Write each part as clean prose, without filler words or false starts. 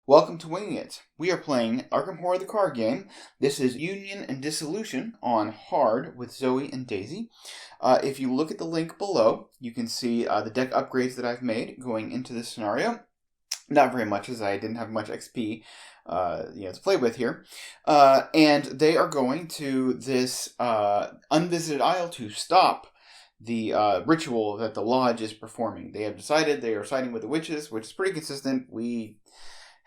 Welcome to Winging It. We are playing Arkham Horror the card game. This is Union and Disillusion on hard with Zoey and Daisy. If you look at the link below, you can see the deck upgrades that I've made going into this scenario. Not very much, as I didn't have much XP to play with here. And they are going to this unvisited isle to stop the ritual that the Lodge is performing. They have decided they are siding with the witches, which is pretty consistent. We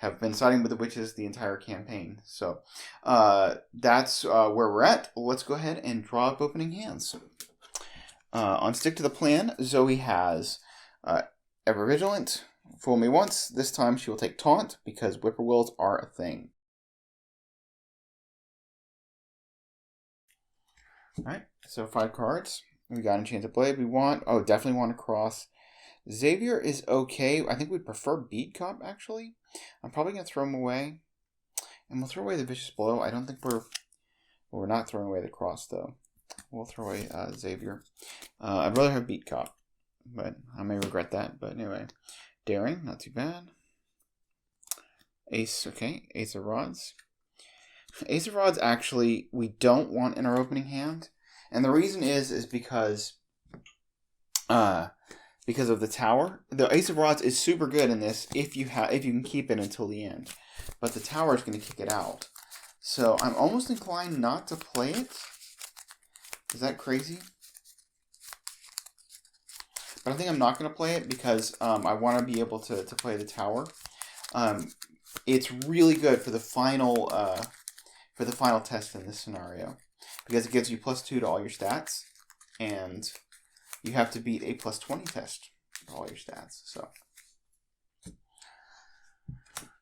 have been siding with the witches the entire campaign. So that's where we're at. Let's go ahead and draw up opening hands. On Stick to the Plan, Zoey has Ever Vigilant. Fool me once. This time she will take Taunt because Whippoorwills are a thing. Alright, so 5 cards. We got Enchanted Blade. We want, definitely want to cross. Xavier is okay. I think we'd prefer Beat Cop, actually. I'm probably going to throw him away. And we'll throw away the Vicious Blow. I don't think we're not throwing away the cross, though. We'll throw away Xavier. I'd rather have Beat Cop, but I may regret that. But anyway, Daring, not too bad. Ace, okay. Ace of Rods. Ace of Rods, actually, we don't want in our opening hand. And the reason is because of the tower. The Ace of Rods is super good in this if you can keep it until the end. But the tower is going to kick it out. So I'm almost inclined not to play it. Is that crazy? But I think I'm not going to play it because I want to be able to play the tower. It's really good for the final test in this scenario because it gives you +2 to all your stats, and you have to beat a +20 test for all your stats.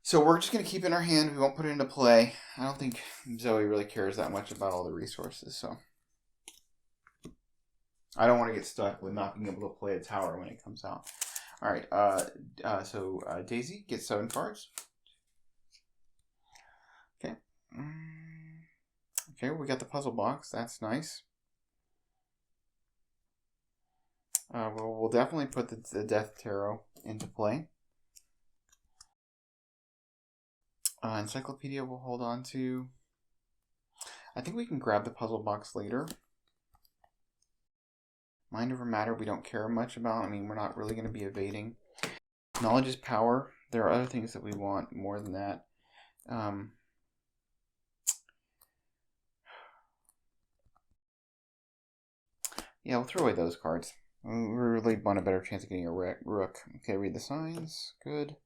So we're just going to keep it in our hand. We won't put it into play. I don't think Zoey really cares that much about all the resources, so I don't want to get stuck with not being able to play a tower when it comes out. All right, so Daisy gets 7 cards. Okay. Okay, we got the puzzle box. That's nice. We'll definitely put the Death Tarot into play. Encyclopedia we'll hold on to. I think we can grab the puzzle box later. Mind over Matter we don't care much about. I mean, we're not really going to be evading. Knowledge is power. There are other things that we want more than that. Yeah, we'll throw away those cards. We really want a better chance of getting a rook. Okay, read the signs. Good.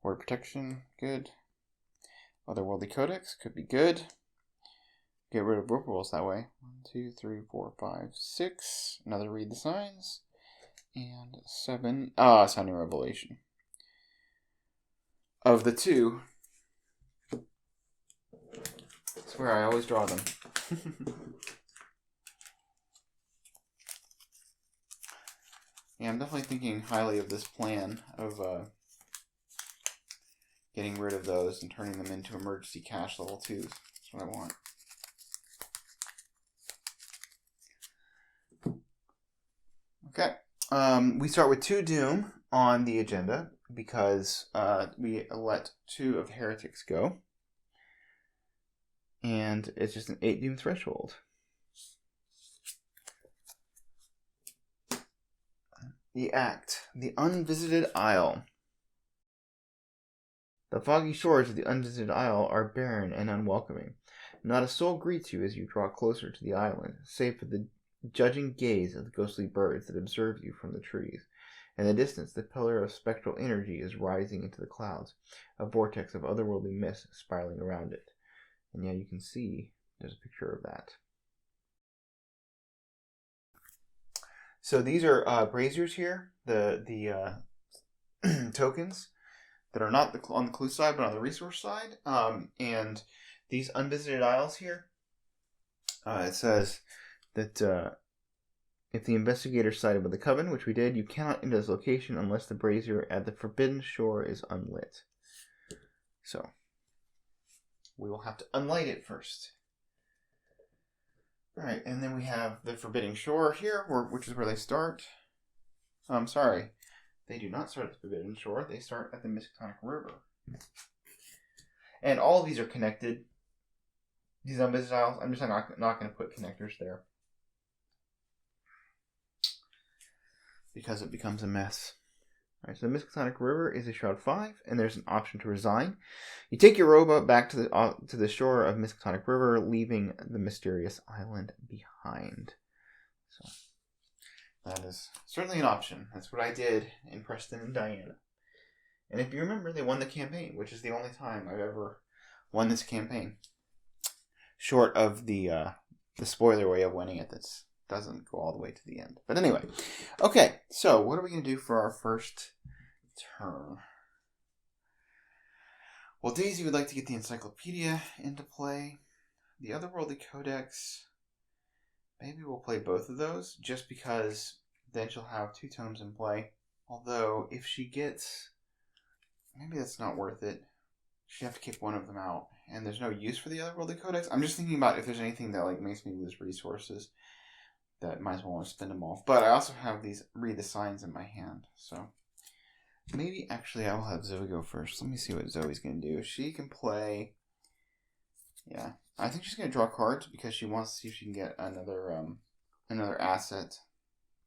Word protection. Good. Otherworldly Codex. Could be good. Get rid of Whippoorwills that way. 1, 2, 3, 4, 5, 6. Another read the signs. And 7. Sounding Revelation. Of the two, that's where I always draw them. Yeah, I'm definitely thinking highly of this plan of getting rid of those and turning them into emergency cash level 2s. That's what I want. Okay. We start with 2 Doom on the agenda because we let 2 of Heretics go. And it's just an 8 Doom threshold. The Act. The Unvisited Isle. The foggy shores of the Unvisited Isle are barren and unwelcoming. Not a soul greets you as you draw closer to the island, save for the judging gaze of the ghostly birds that observe you from the trees. In the distance, the pillar of spectral energy is rising into the clouds, a vortex of otherworldly mist spiraling around it. And yeah, you can see there's a picture of that. So these are braziers here, the tokens that are not on the clue side, but on the resource side. And these unvisited isles here, it says that if the investigator sided with the Coven, which we did, you cannot enter this location unless the brazier at the Forbidden Shore is unlit. So we will have to unlight it first. Alright, and then we have the Forbidden Shore here, which is where they start. I'm sorry. They do not start at the Forbidden Shore. They start at the Miskatonic River. And all of these are connected. These missiles, I'm just not going to put connectors there, because it becomes a mess. All right, so the Miskatonic River is a Shroud 5, and there's an option to resign. You take your rowboat back to the shore of Miskatonic River, leaving the mysterious island behind. So that is certainly an option. That's what I did in Preston and Diana. And if you remember, they won the campaign, which is the only time I've ever won this campaign. Short of the spoiler way of winning it, that doesn't go all the way to the end. But anyway, okay, so what are we going to do for our first turn? Well, Daisy would like to get the Encyclopedia into play. The Otherworldly Codex, maybe we'll play both of those, just because then she'll have 2 tomes in play. Although, if she gets... maybe that's not worth it. She'd have to kick one of them out. And there's no use for the Otherworldly Codex. I'm just thinking about if there's anything that like makes me lose resources, that might as well want to spend them all. But I also have these read the signs in my hand. So maybe actually I will have Zoey go first. Let me see what Zoey's going to do. She can play... yeah. I think she's going to draw cards because she wants to see if she can get another asset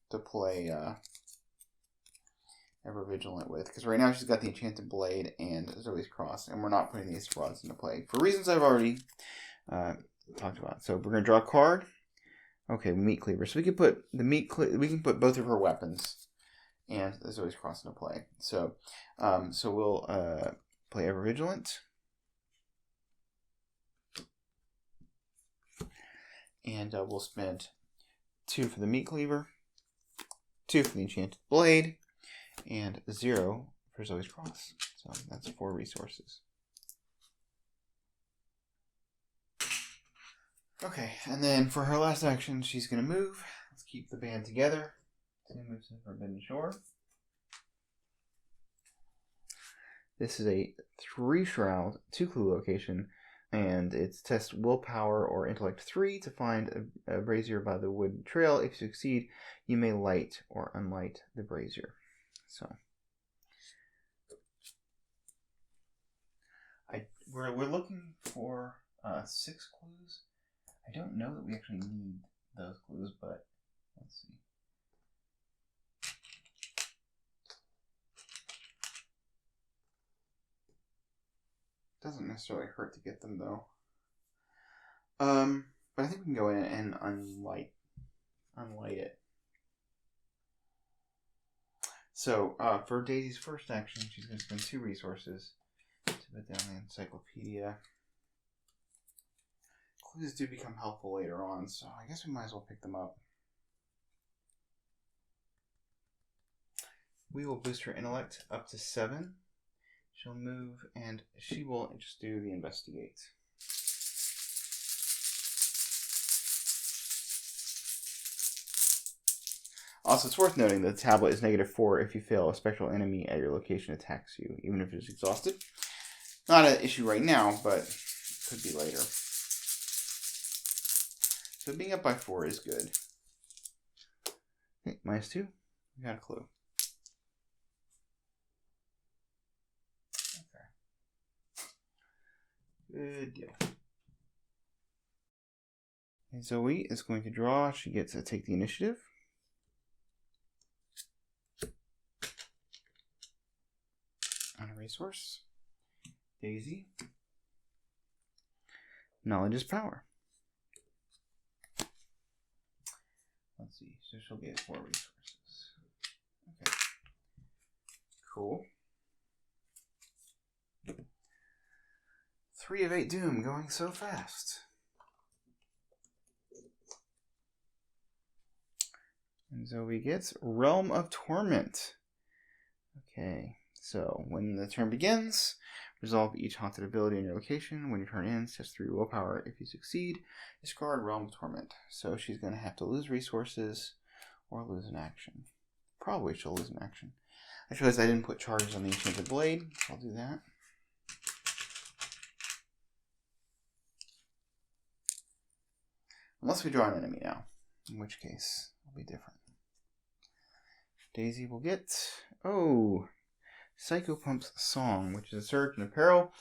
to play Ever Vigilant with. Because right now she's got the Enchanted Blade and Zoey's Cross, and we're not putting these rods into play for reasons I've already talked about. So we're going to draw a card. Okay, Meat Cleaver. So we can put we can put both of her weapons and Zoey's Cross into play. So we'll play Ever Vigilant. And we'll spend 2 for the Meat Cleaver, 2 for the Enchanted Blade, and 0 for Zoey's Cross. So that's 4 resources. Okay, and then for her last action, she's going to move. Let's keep the band together. 2 moves to Forbidden Shore. This is a 3-shroud, 2-clue location, and it's test willpower or intellect 3 to find a brazier by the wood trail. If you succeed, you may light or unlight the brazier. So we're looking for 6 clues. I don't know that we actually need those clues, but let's see. Doesn't necessarily hurt to get them though. But I think we can go in and unlight it. So for Daisy's first action, she's going to spend 2 resources to put down the Encyclopedia. Clues do become helpful later on, so I guess we might as well pick them up. We will boost her intellect up to 7. She'll move, and she will just do the investigate. Also, it's worth noting that the tablet is -4 if you fail a spectral enemy at your location attacks you, even if it's exhausted. Not an issue right now, but could be later. So being up by 4 is good. Okay, -2. We got a clue. Good deal. And Zoey is going to draw. She gets to take the initiative. On a resource. Daisy. Knowledge is power. Let's see. So she'll get 4 resources. Okay. Cool. 3 of 8 doom, going so fast. And Zoey gets Realm of Torment. Okay, so when the turn begins, resolve each haunted ability in your location. When your turn ends, test 3 willpower. If you succeed, discard Realm of Torment. So she's going to have to lose resources or lose an action. Probably she'll lose an action. I realized I didn't put charges on the Enchanted Blade, so I'll do that. Unless we draw an enemy now, in which case it'll be different. Daisy will get, Psycho Pump's Song, which is a surge in apparel.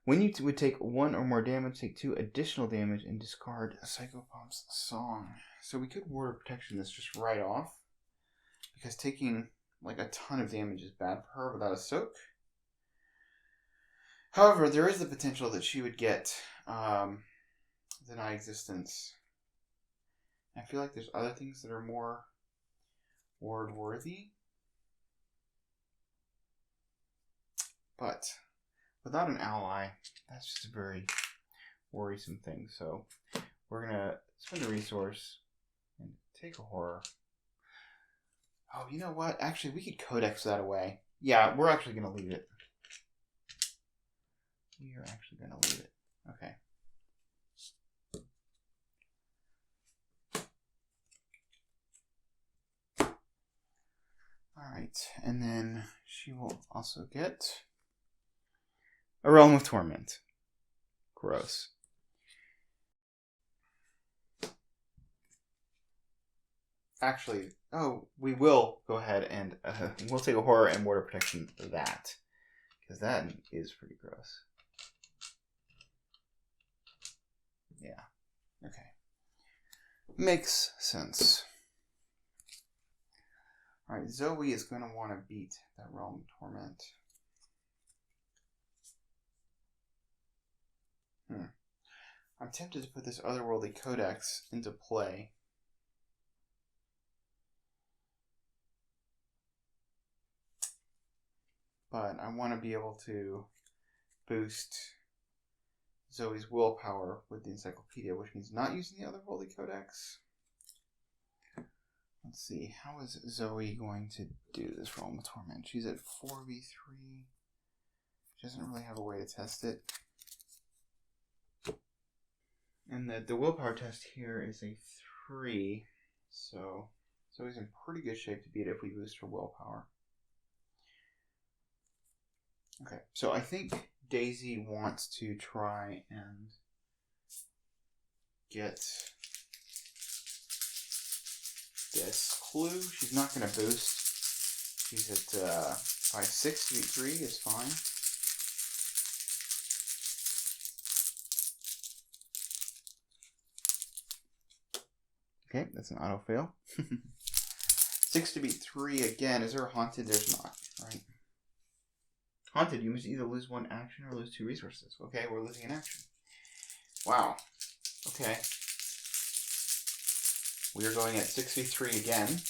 When you would take 1 or more damage, take 2 additional damage and discard Psychopomp's Song. So we could Ward of Protection this just right off, because taking like a ton of damage is bad for her without a soak. However, there is the potential that she would get Deny Existence. I feel like there's other things that are more ward worthy. But without an ally, that's just a very worrisome thing. So we're going to spend a resource and take a horror. Oh, you know what? Actually, we could codex that away. Yeah, we're actually going to leave it. We are actually going to leave it. Okay. Alright, and then she will also get a Realm of Torment. Gross. Actually, we will go ahead and we'll take a horror and Ward of Protection for that, because that is pretty gross. Yeah. Okay. Makes sense. Alright, Zoey is going to want to beat that Realm of Torment. I'm tempted to put this Otherworldly Codex into play. But I want to be able to boost Zoey's willpower with the Encyclopedia, which means not using the Otherworldly Codex. Let's see, how is Zoey going to do this Realm of Torment? She's at 4v3. She doesn't really have a way to test it. And the willpower test here is a 3. So Zoey's in pretty good shape to beat it if we boost her willpower. Okay, so I think Daisy wants to try and get this clue. She's not going to boost. She's at 5-6 to beat 3 is fine. Okay, that's an auto fail. 6 to beat 3 again. Is there a haunted? There's not, right? Haunted, you must either lose 1 action or lose 2 resources. Okay, we're losing an action. Wow. Okay. We are going at 6v3 again.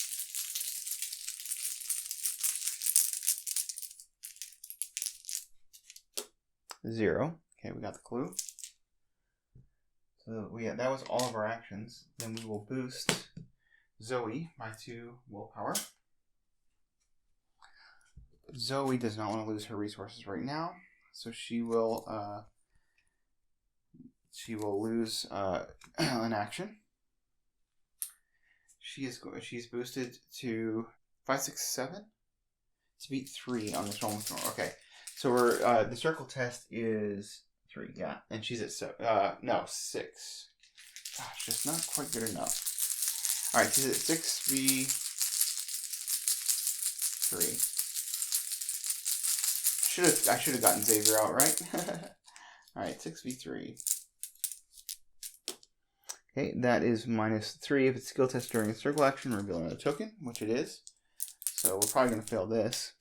0. Okay, we got the clue. So that was all of our actions. Then we will boost Zoey by 2 willpower. Zoey does not want to lose her resources right now, so she will lose an action. She's boosted to 5, 6, 7 to beat 3 on this Realm of Torment. Okay, so we're the circle test is 3, yeah, and she's at 6. Gosh, just not quite good enough. All right, she's at 6v3. I should have gotten Xavier out, right? All right, 6v3. Okay, that is -3 if it's skill test during a circle action, revealing a token, which it is. So we're probably going to fail this.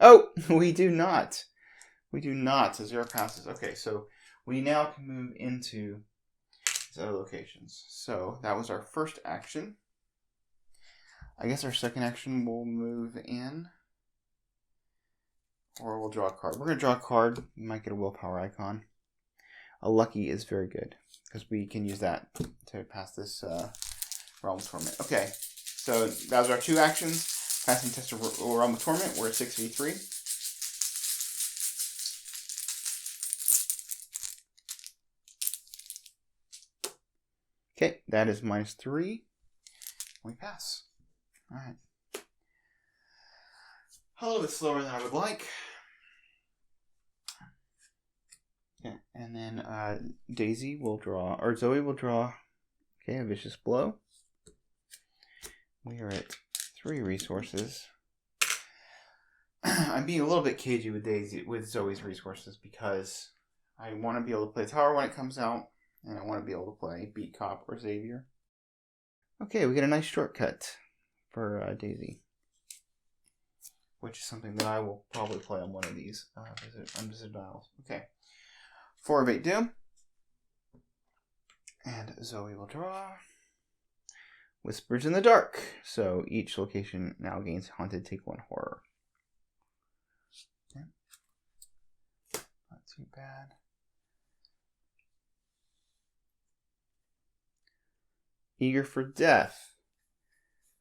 Oh, we do not. We do not. So 0 passes. Okay, so we now can move into these other locations. So that was our first action. I guess our second action will move in. Or we'll draw a card. We're going to draw a card. We might get a willpower icon. A lucky is very good, because we can use that to pass this Realm of Torment. Okay, so that was our 2 actions. Passing test of Realm of Torment. We're at 6v3. Okay, that is -3. We pass. Alright. A little bit slower than I would like. Okay, and then Daisy will draw, or Zoey will draw, okay, a Vicious Blow. We are at 3 resources. I'm being a little bit cagey with Zoey's resources because I want to be able to play Tower when it comes out, and I want to be able to play Beat Cop or Xavier. Okay, we get a nice shortcut for Daisy, which is something that I will probably play on one of these unvisited dials. Okay, 4 of 8 Doom, and Zoey will draw. Whispers in the Dark. So each location now gains Haunted, take 1 horror. Okay. Not too bad. Eager for Death.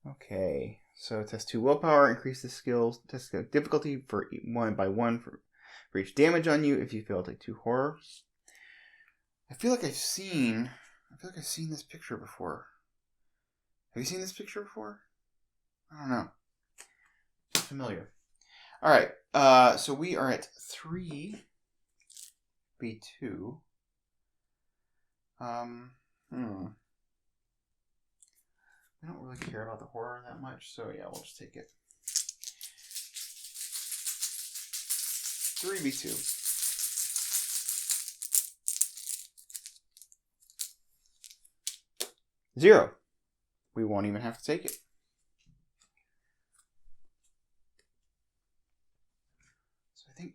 Okay, so test 2 willpower, increase the skills, test difficulty for 1 by 1 for each damage on you if you fail to take 2 horror. I feel like I've seen this picture before. Have you seen this picture before? I don't know. It's familiar. Alright, so we are at 3 B2. I don't really care about the horror that much, so yeah, we'll just take it. 3v2. Zero. We won't even have to take it. So I think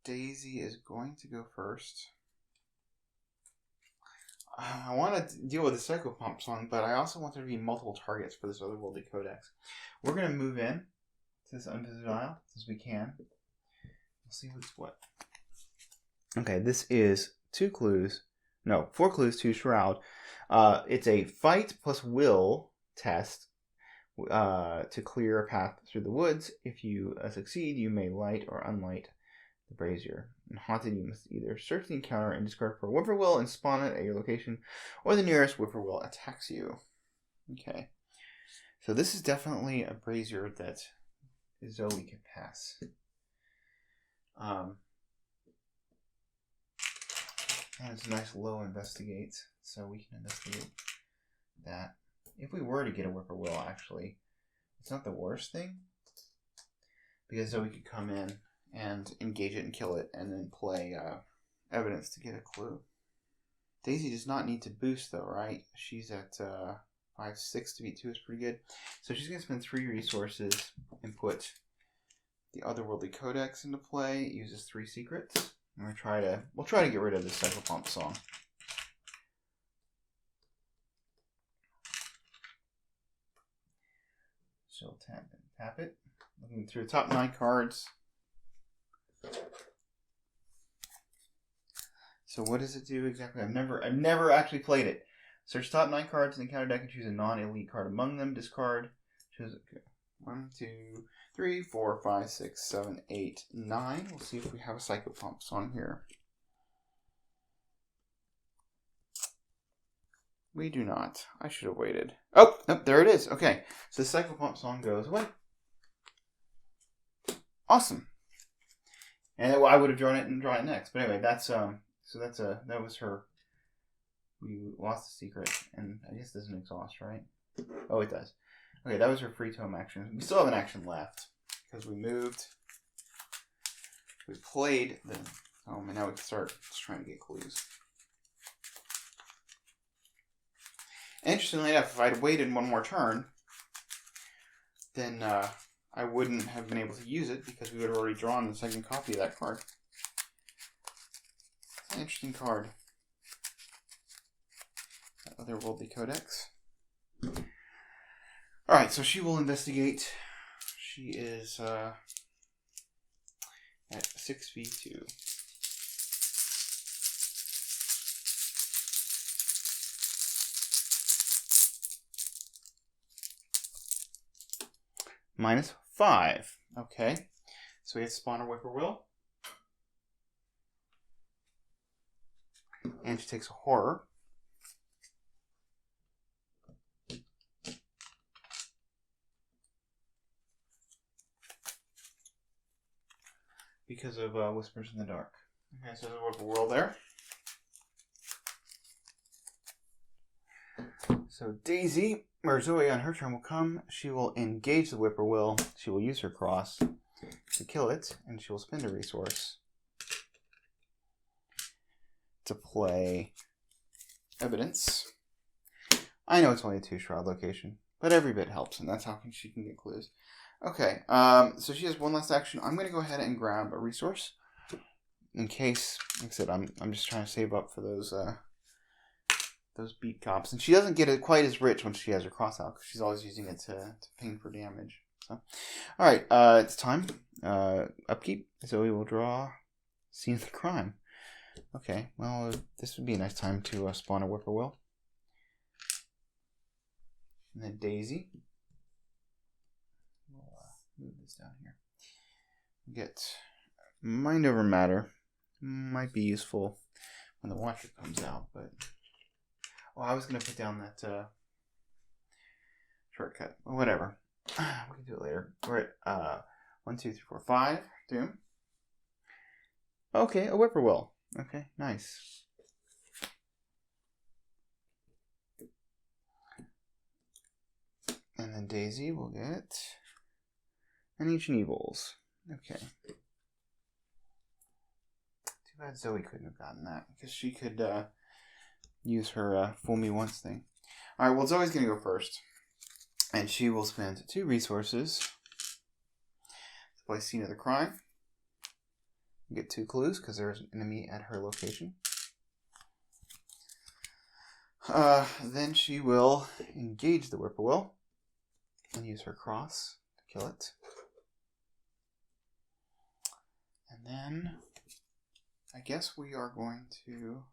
Daisy is going to go first. I want to deal with the Psychopomp song, but I also want there to be multiple targets for this otherworldly codex. We're going to move in to this unvisited isle as we can. We'll see what's what. Okay, this is 4 clues to Shroud. It's a fight plus will test to clear a path through the woods. If you succeed, you may light or unlight the brazier. In Haunted, you must either search the encounter and discard for a whippoorwill and spawn it at your location, or the nearest whippoorwill attacks you. Okay. So this is definitely a brazier that Zoey can pass. And it's a nice low investigate, so we can investigate that. If we were to get a whippoorwill, actually, it's not the worst thing, because Zoey could come in and engage it and kill it, and then play evidence to get a clue. Daisy does not need to boost, though, right? She's at 5/6 to beat 2 is pretty good. So she's going to spend 3 resources and put the Otherworldly Codex into play. It uses 3 secrets. And we'll try to get rid of this Psychopomp song. So tap it. Looking through the top 9 cards. So what does it do exactly? I've never actually played it. Search top 9 cards in the encounter deck and choose a non-elite card among them. Discard. Choose 1, 2, 3, 4, 5, 6, 7, 8, 9. We'll see if we have a Psychopomp song here. We do not. I should have waited. Oh, nope, there it is. Okay, so the Psychopomp song goes away. Awesome. And I would have drawn it next. But anyway, that was her. We lost the secret, and I guess this doesn't exhaust, right? Oh, it does. Okay, that was her free tome action. We still have an action left because we moved. We played the tome, and now we can start just trying to get clues. Interestingly enough, if I'd waited one more turn, then I wouldn't have been able to use it because we would have already drawn the second copy of that card. It's an interesting card. That Otherworldly Codex. Alright, so she will investigate. She is at 6v2. -5. Okay. So we have Spawner Whippoorwill. And she takes a horror. Because of Whispers in the Dark. Okay, so there's a Whippoorwill there. So Daisy, or Zoey on her turn will come. She will engage the Whippoorwill. She will use her cross to kill it, and she will spend a resource. 1, 2, 3, 4, 5, 6, 7, 8, 9. We'll see if we have a Psychopomp song here. to play evidence. I know it's only a 2-shroud location, but every bit helps, and that's how she can get clues. Okay, so she has one last action. I'm going to go ahead and grab a resource in case, like I said, I'm just trying to save up for those beat cops. And she doesn't get it quite as rich when she has her cross out, because she's always using it to ping for damage. So, all right, it's time. Upkeep. Zoey will draw Scene of the Crime. Okay, well, this would be a nice time to spawn a Whippoorwill. And then Daisy. We'll move this down here. Get Mind Over Matter. Might be useful when the Watcher comes out, but... Oh, I was going to put down that shortcut. Well, whatever. We can do it later. We're at 1, 2, 3, 4, 5. Doom. Okay, a Whippoorwill. Okay, nice. And then Daisy will get an Ancient Evils. Okay. Too bad Zoey couldn't have gotten that, because she could use her Fool Me Once thing. Alright, well, Zoey's going to go first. And she will spend 2 resources to play Scene of the Crime. Get 2 clues, because there's an enemy at her location. Then she will engage the Whippoorwill and use her cross to kill it. And then I guess we are going to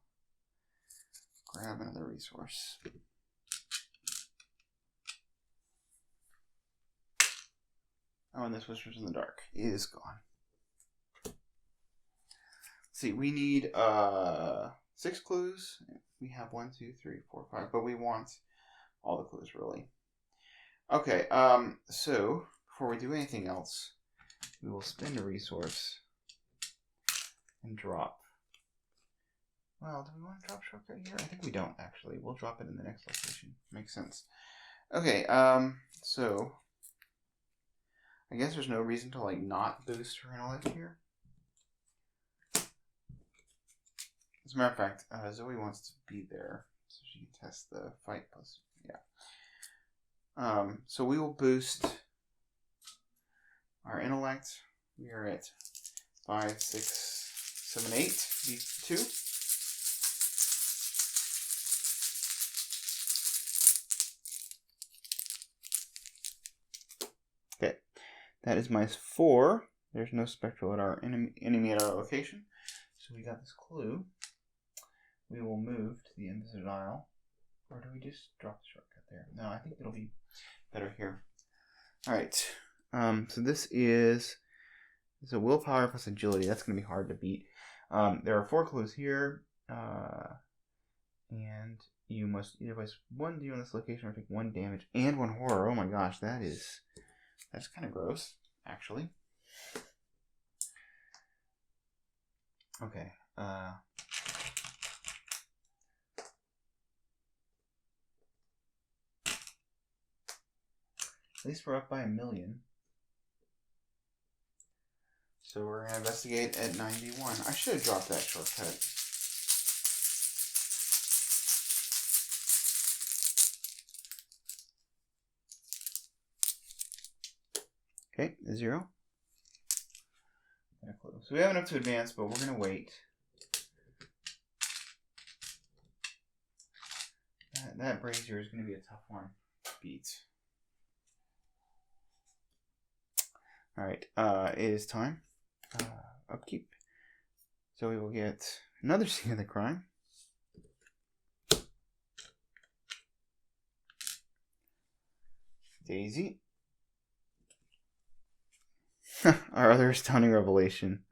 grab another resource. Oh, and this Whispers in the Dark is gone. Let's see, we need 6 clues. We have 1, 2, 3, 4, 5, but we want all the clues, really. Okay, so before we do anything else, we will spend a resource and drop. Well, do we want to drop shortcut here? I think we don't, actually. We'll drop it in the next location. Makes sense. Okay, so I guess there's no reason to, like, not boost her intellect here. As a matter of fact, Zoey wants to be there so she can test the fight plus, yeah. So we will boost our intellect. We are at 5, 6, 7, 8. These 2. Okay, that is -4. There's no spectral at our enemy at our location, so we got this clue. We will move to the end of the dial. Or do we just drop the shortcut there? No, I think it'll be better here. Alright. So this is a willpower plus agility. That's going to be hard to beat. There are 4 clues here. And you must either place 1 D on this location or take 1 damage and 1 horror. Oh my gosh, that's kind of gross, actually. Okay. At least we're up by 1 million. So we're going to investigate at 91. I should have dropped that shortcut. Okay, 0. So we have enough to advance, but we're going to wait. That brazier is going to be a tough one to beat. Alright, it is time. Upkeep. So we will get another Scene of the Crime. Daisy. Our other stunning revelation.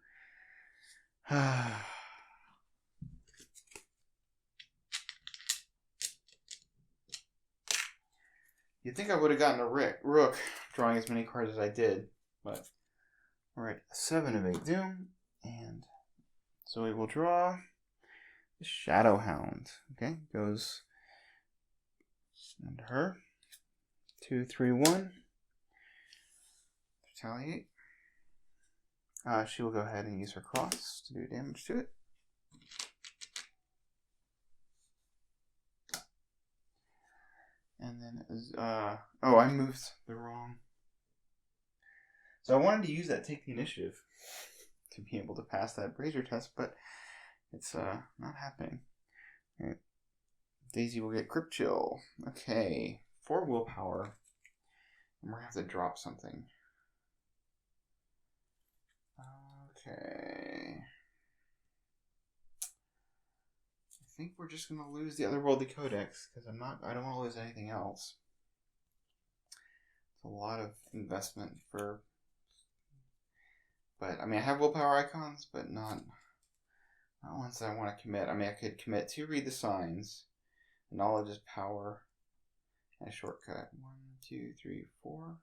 You'd think I would have gotten a rook drawing as many cards as I did, but we're at 7 of 8 doom, and so we will draw the Shadow Hound. Okay, goes under her. 2, 3, 1. Retaliate. She will go ahead and use her cross to do damage to it. And then, oh, I moved the wrong. So I wanted to use that take the initiative to be able to pass that brazier test, but it's not happening. All right. Daisy will get Crypt Chill. Okay, 4 willpower. And we're going to have to drop something. Okay. I think we're just going to lose the Otherworldly Codex, because I don't want to lose anything else. It's a lot of investment for... But, I mean, I have willpower icons, but not ones that I want to commit. I mean, I could commit to read the signs. Knowledge is power. And a shortcut. 1, 2, 3, 4.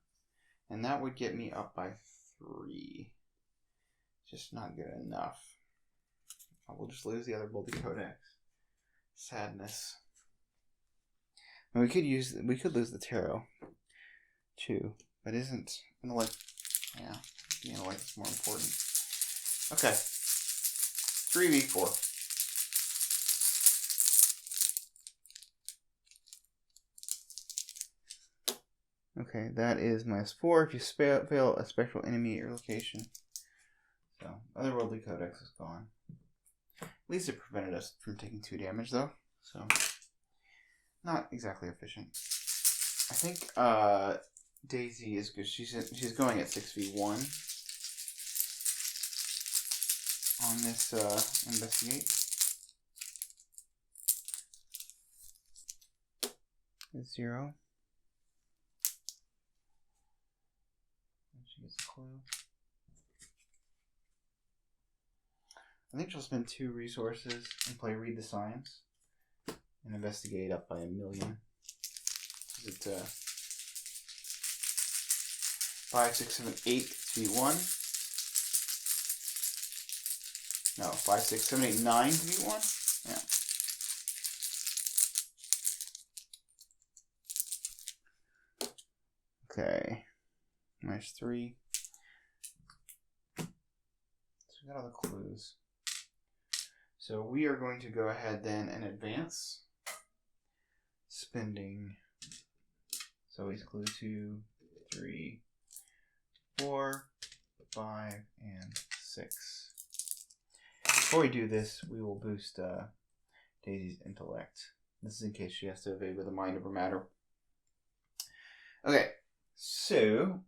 And that would get me up by 3. Just not good enough. I will just lose the Otherworldly Codex. Sadness. And we could lose the tarot too, but isn't intellect? Yeah, the intellect is more important. Okay, 3v4. Okay, that is -4 if you fail a spectral enemy at your location. So, Otherworldly Codex is gone. At least it prevented us from taking 2 damage, though. So, not exactly efficient. I think Daisy is good. She's going at 6v1 on this investigate. 0. And she gets a clue. I think she'll spend 2 resources and play Read the Signs and investigate up by 1,000,000. Is it 5, 6, 7, 8 to be 1? No, 5, 6, 7, 8, 9 to be 1? Yeah. Okay. -3. So we got all the clues. So we are going to go ahead then and advance. Spending Zoey's clue 2, 3, 4, 5, and 6. Before we do this, we will boost Daisy's intellect. This is in case she has to evade with a mind over matter. Okay, so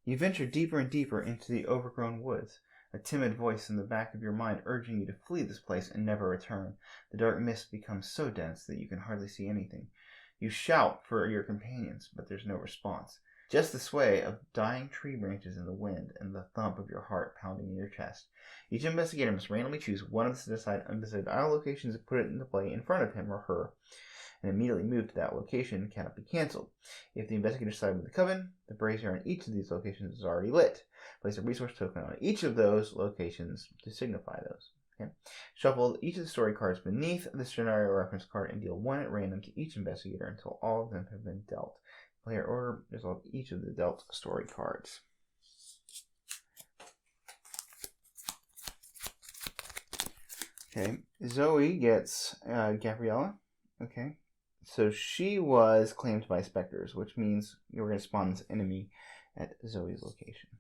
you venture deeper and deeper into the overgrown woods, a timid voice in the back of your mind urging you to flee this place and never return. The dark mist becomes so dense that you can hardly see anything. You shout for your companions, but there's no response. Just the sway of dying tree branches in the wind and the thump of your heart pounding in your chest. Each investigator must randomly choose one of the set-aside unvisited isle locations and put it into play in front of him or her, and immediately move to that location cannot be cancelled. If the investigator side with the coven, the brazier on each of these locations is already lit. Place a resource token on each of those locations to signify those. Okay. Shuffle each of the story cards beneath the scenario reference card and deal 1 at random to each investigator until all of them have been dealt. Player order resolve each of the dealt story cards. Okay, Zoey gets Gabriella. Okay, so she was claimed by specters, which means you're going to spawn this enemy at Zoey's location.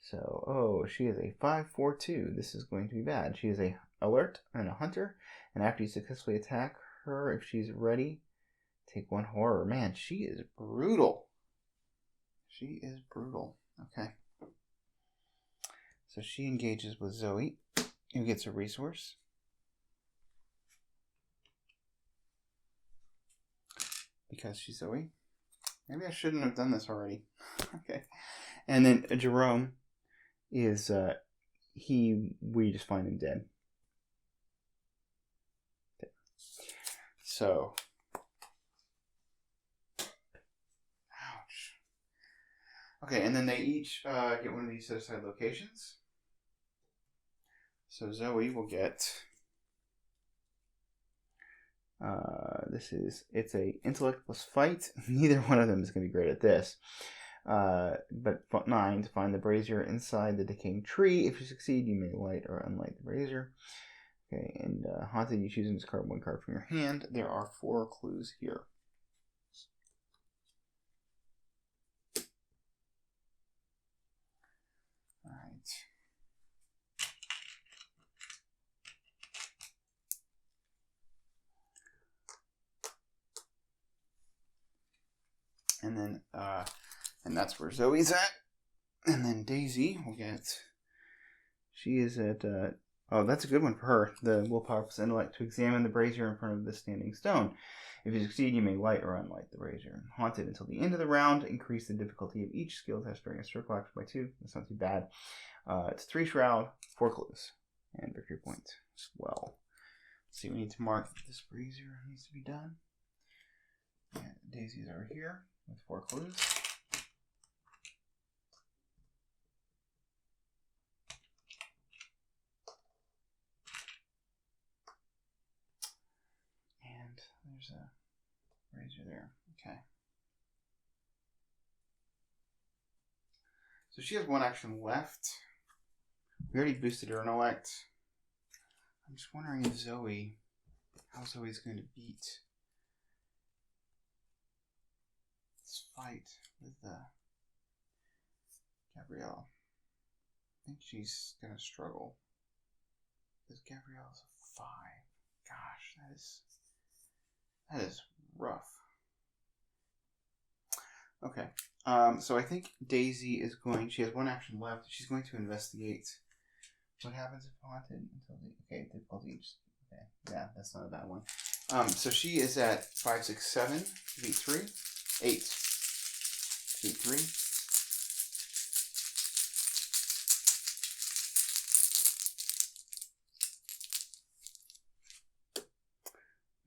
So, she is a 5/4/2. This is going to be bad. She is a alert and a hunter, and after you successfully attack her, if she's ready, take 1 horror. Man, she is brutal. She is brutal. Okay. So she engages with Zoey, who gets a resource. Because she's Zoey. Maybe I shouldn't have done this already. Okay. And then Jerome is, we just find him dead. Okay. So. Ouch. Okay, and then they each get one of these set-aside locations. So Zoey will get... it's a intellect plus fight. Neither one of them is going to be great at this. But 9 to find the brazier inside the decaying tree. If you succeed, you may light or unlight the brazier. Okay, and Haunted, you choose and discard 1 card from your hand. There are 4 clues here. Alright. And then, and that's where Zoe's at. And then Daisy will get, she is at, oh, that's a good one for her. The willpower plus intellect to examine the brazier in front of the standing stone. If you succeed, you may light or unlight the brazier. Haunted until the end of the round. Increase the difficulty of each skill test during a circle action by 2. That's not too bad. It's 3 shroud, 4 clues, and victory point as well. Let's see, we need to mark this brazier needs to be done. And Daisy's over here with 4 clues. And there's a brazier there. Okay. So she has 1 action left. We already boosted her intellect. I'm just wondering if Zoey, how Zoey's going to beat this fight with Gabrielle. I think she's going to struggle. Because Gabrielle's a 5. Gosh, that is rough. Okay. So I think Daisy is going, she has 1 action left. She's going to investigate what happens if haunted until the, okay, difficulty, okay, yeah, that's not a bad one. So she is at 5, 6, 7, beat 3, 8, beat 3.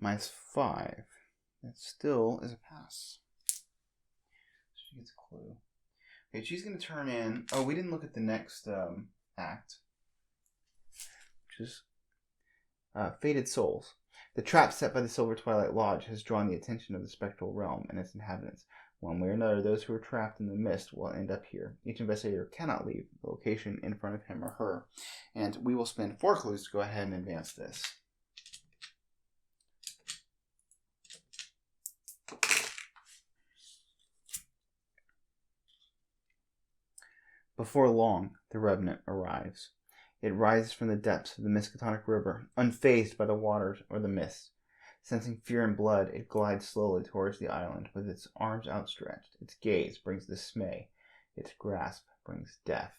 -5. That still is a pass. She gets a clue. Okay, she's going to turn in, oh, we didn't look at the next act. Which is Fated Souls. The trap set by the Silver Twilight Lodge has drawn the attention of the spectral realm and its inhabitants. One way or another, those who are trapped in the mist will end up here. Each investigator cannot leave the location in front of him or her. And we will spend 4 clues to go ahead and advance this. Before long, the Revenant arrives. It rises from the depths of the Miskatonic River, unfazed by the waters or the mists. Sensing fear and blood, it glides slowly towards the island, with its arms outstretched. Its gaze brings dismay. Its grasp brings death.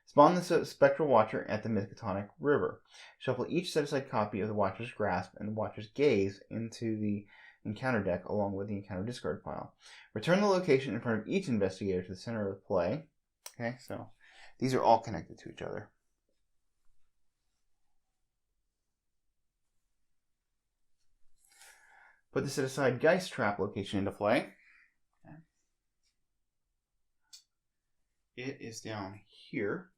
Spawn the Spectral Watcher at the Miskatonic River. Shuffle each set-aside copy of the Watcher's Grasp and the Watcher's Gaze into the encounter deck along with the encounter discard pile. Return the location in front of each investigator to the center of the play. Okay, so these are all connected to each other. Put the set-aside Geist Trap location into play. Okay. It is down here.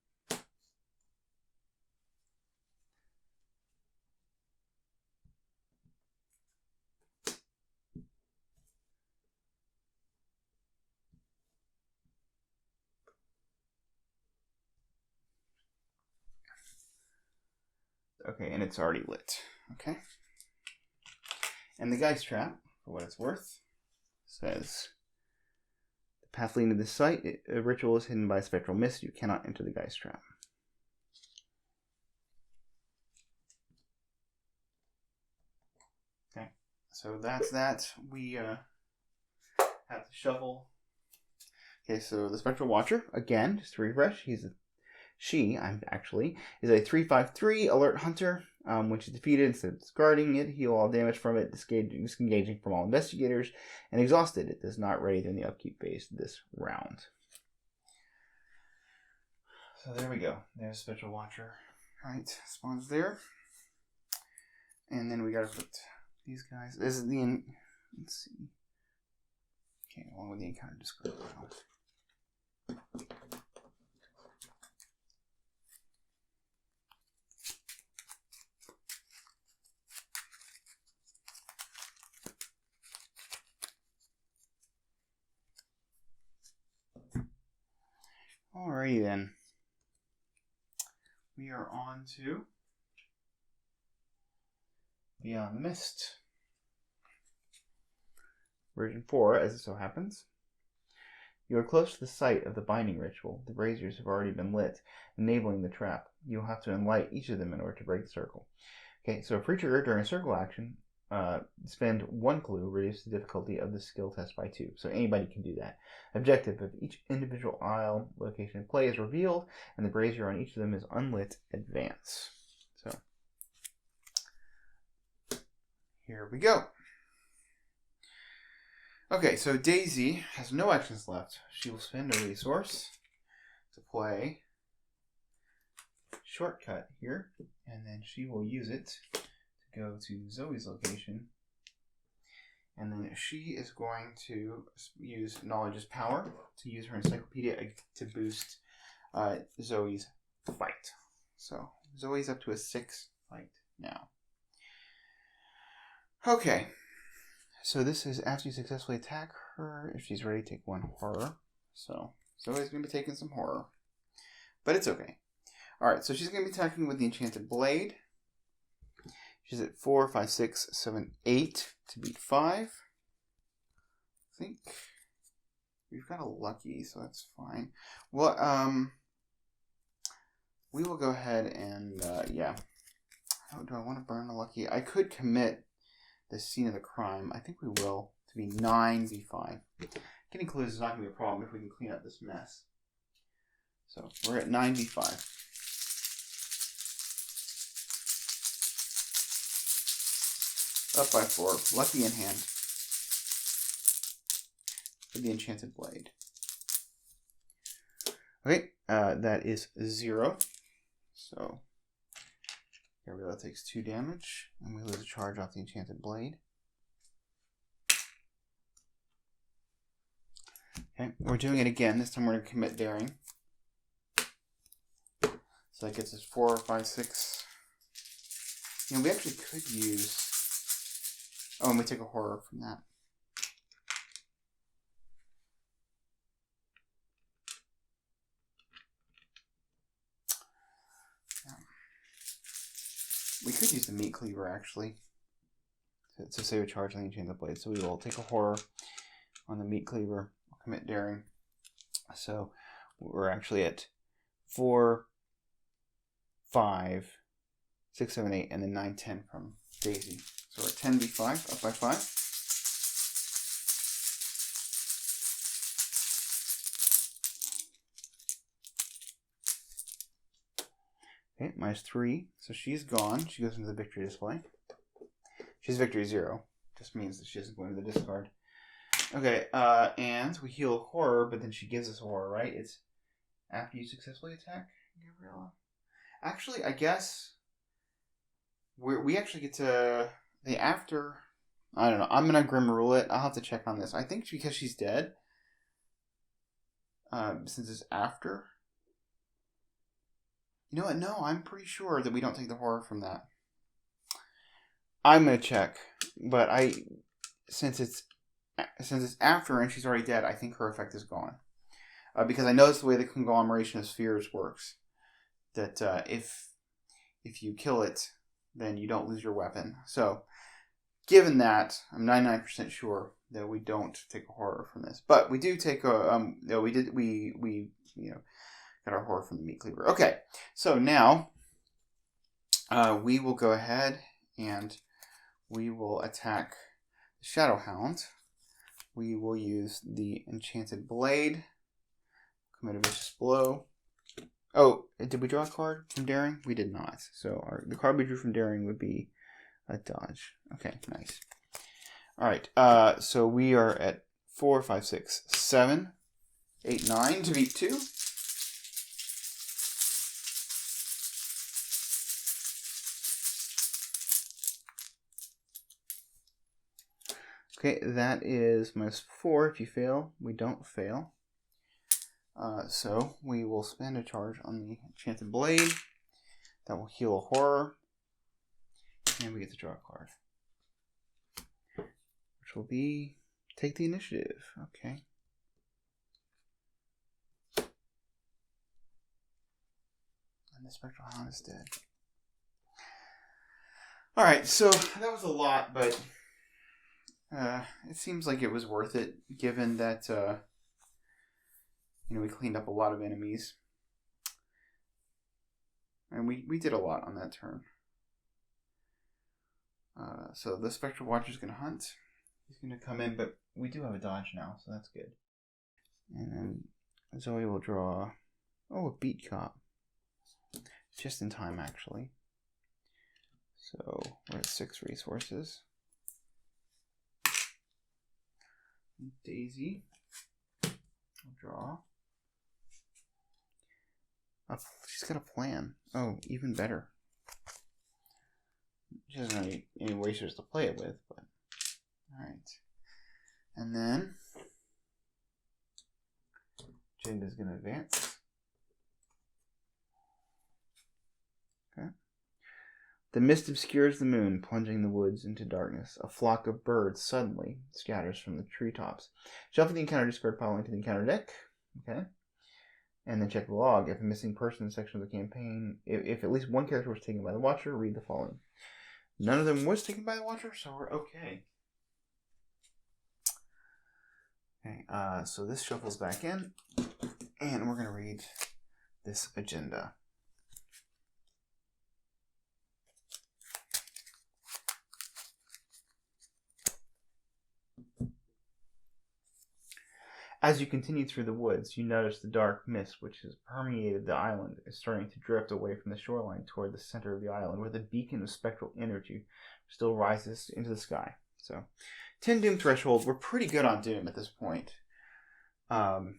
Okay, and it's already lit. Okay. And the Geist Trap, for what it's worth, says, the path leading to this site, a ritual is hidden by a spectral mist. You cannot enter the Geist Trap. Okay, so that's that. We have to shuffle. Okay, so the Spectral Watcher, again, just to refresh, she is a 3/5/3 alert hunter. When she's defeated, instead of discarding it, heal all damage from it, disengaging from all investigators, and exhausted. It does not ready during the upkeep phase this round. So there we go. There's Spectral Watcher. Alright, spawns there. And then we gotta put these guys. This is the, let's see. Okay, along with the encounter discard pile. Alrighty then. We are on to Beyond the Mist. Version 4, as it so happens. You are close to the site of the binding ritual. The braziers have already been lit, enabling the trap. You will have to enlight each of them in order to break the circle. Okay, so free trigger during a circle action, spend 1 clue, reduce the difficulty of the skill test by 2. So anybody can do that. Objective of each individual aisle location in play is revealed, and the brazier on each of them is unlit. Advance. So here we go. Okay, so Daisy has no actions left. She will spend a resource to play Shortcut here, and then she will use it to go to Zoey's location, and then she is going to use Knowledge's power to use her encyclopedia to boost Zoey's fight. So Zoey's up to a 6 fight now. Okay. So this is after you successfully attack her. If she's ready, take 1 horror. So Zoey's going to be taking some horror. But it's okay. Alright, so she's going to be attacking with the Enchanted Blade. She's at 4, 5, 6, 7, 8 to beat 5. I think we've got a lucky, so that's fine. Well, we will go ahead and, yeah. Do I want to burn a lucky? I could commit the scene of the crime. I think we will, to be 9v5. Getting clues is not going to be a problem if we can clean up this mess. So we're at 9v5. Up by 4. Lucky in hand. For the Enchanted Blade. Okay, that is 0. So Gabriella takes 2 damage, and we lose a charge off the Enchanted Blade. Okay, we're doing it again. This time we're going to commit Daring. So that gets us 4, 5, 6. You know, we actually could use... Oh, and we take a horror from that. We could use the Meat Cleaver, actually, to save a charge on the Enchanted Blade. So we will take a horror on the Meat Cleaver, commit Daring. So we're actually at 4, 5, 6, 7, 8, and then 9, 10 from Daisy. So we're at 10v5, up by 5. Okay, minus 3. So she's gone. She goes into the victory display. She's victory 0. Just means that she doesn't go into the discard. Okay, and we heal horror, but then she gives us horror, right? It's after you successfully attack Gabriella. Actually, I guess we actually get to the after. I don't know. I'm gonna Grim Rule it. I'll have to check on this. I think because she's dead, since it's after. You know what? No, I'm pretty sure that we don't take the horror from that. I'm gonna check, but since it's after and she's already dead, I think her effect is gone. Because I noticed the way the conglomeration of spheres works, that if you kill it, then you don't lose your weapon. So, given that, I'm 99% sure that we don't take a horror from this, but we do take a we got our horror from the Meat Cleaver. Okay, so now we will go ahead and we will attack the Shadow Hound. We will use the Enchanted Blade. Commit a vicious blow. Oh, did we draw a card from Daring? We did not. So the card we drew from Daring would be a dodge. Okay, nice. All right, so we are at 4, 5, 6, 7, 8, 9 to beat 2. Okay, that is minus 4 if you fail. We don't fail. So we will spend a charge on the Enchanted Blade. That will heal a horror. And we get to draw a card. Which will be take the initiative. Okay. And the Spectral Hound is dead. Alright, so that was a lot, but it seems like it was worth it, given that we cleaned up a lot of enemies. And we did a lot on that turn. So the Spectral Watcher's going to hunt. He's going to come in, but we do have a dodge now, so that's good. And then Zoey will draw, a beat cop. Just in time, actually. So we're at 6 resources. Daisy will draw. Oh, she's got a plan. Oh, even better. She doesn't have any wasters to play it with, but alright. And then Jade is going to advance. Okay. The mist obscures the moon, plunging the woods into darkness. A flock of birds suddenly scatters from the treetops. Shuffle the encounter discard pile into the encounter deck. Okay. And then check the log. If a missing person section of the campaign, if at least one character was taken by the Watcher, read the following. None of them was taken by the Watcher, so we're okay. Okay, so this shuffles back in, and we're going to read this agenda. As you continue through the woods, you notice the dark mist which has permeated the island is starting to drift away from the shoreline toward the center of the island, where the beacon of spectral energy still rises into the sky. So, 10 Doom threshold. We're pretty good on Doom at this point. For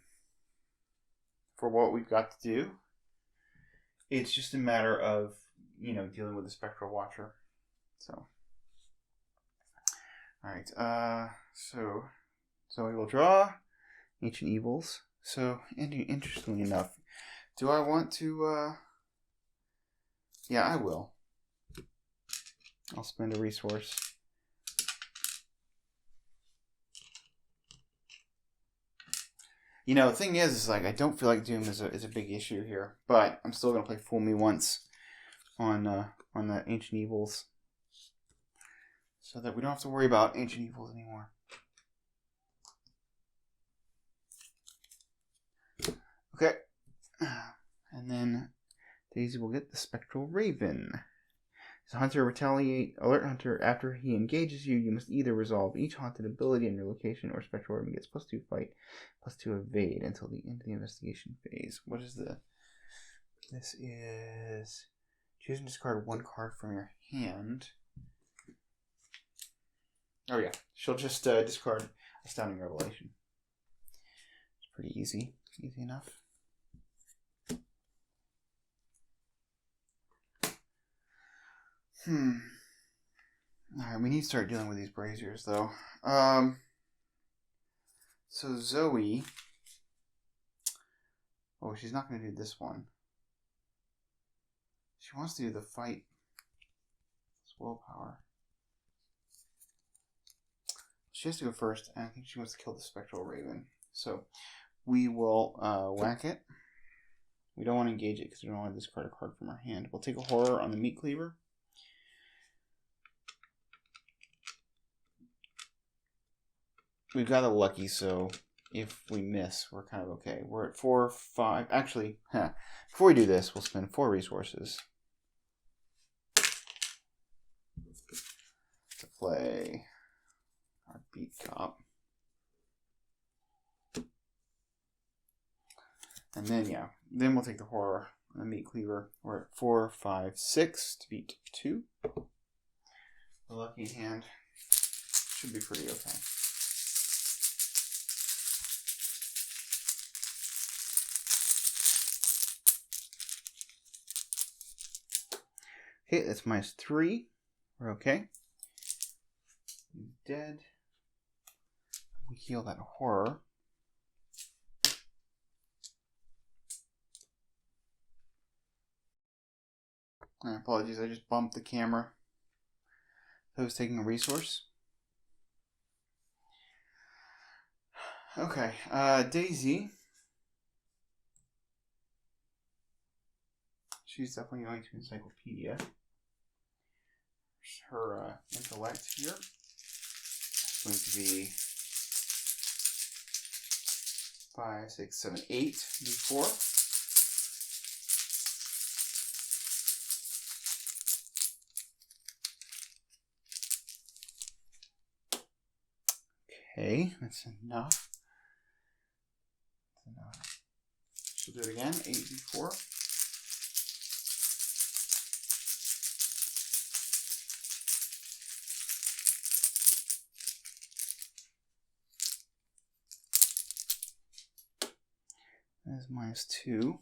what we've got to do, it's just a matter of, dealing with the Spectral Watcher. So, alright, so we will draw Ancient Evils. So, interestingly enough, do I want to, yeah, I will. I'll spend a resource. The thing is like, I don't feel like Doom is a big issue here, but I'm still going to play Fool Me Once on the Ancient Evils, so that we don't have to worry about Ancient Evils anymore. Okay, and then Daisy will get the Spectral Raven. As a hunter, alert hunter, after he engages you, you must either resolve each haunted ability in your location, or Spectral Raven gets +2 fight, +2 evade until the end of the investigation phase. What is this is, choose and discard 1 card from your hand. Oh yeah, she'll just discard Astounding Revelation. It's pretty easy enough. Alright, we need to start dealing with these braziers, though. So Zoey... Oh, she's not going to do this one. She wants to do the fight. It's willpower. She has to go first, and I think she wants to kill the Spectral Raven. So, we will whack it. We don't want to engage it, because we don't want to discard a card from our hand. We'll take a horror on the Meat Cleaver. We've got a lucky, so if we miss, we're kind of okay. We're at 4, 5. Actually, before we do this, we'll spend 4 resources to play our Beat Cop. And then, then we'll take the horror on the Meat Cleaver. We're at 4, 5, 6 to beat 2. The lucky hand should be pretty okay. Okay, that's -3. We're okay. He's dead. We heal that horror. Apologies, I just bumped the camera. I was taking a resource. Okay, Daisy. She's definitely going to Encyclopedia. intellect here. It's going to be 5, 6, 7, 8 before. Okay, that's enough. She'll do it again. 8 before. That is -2.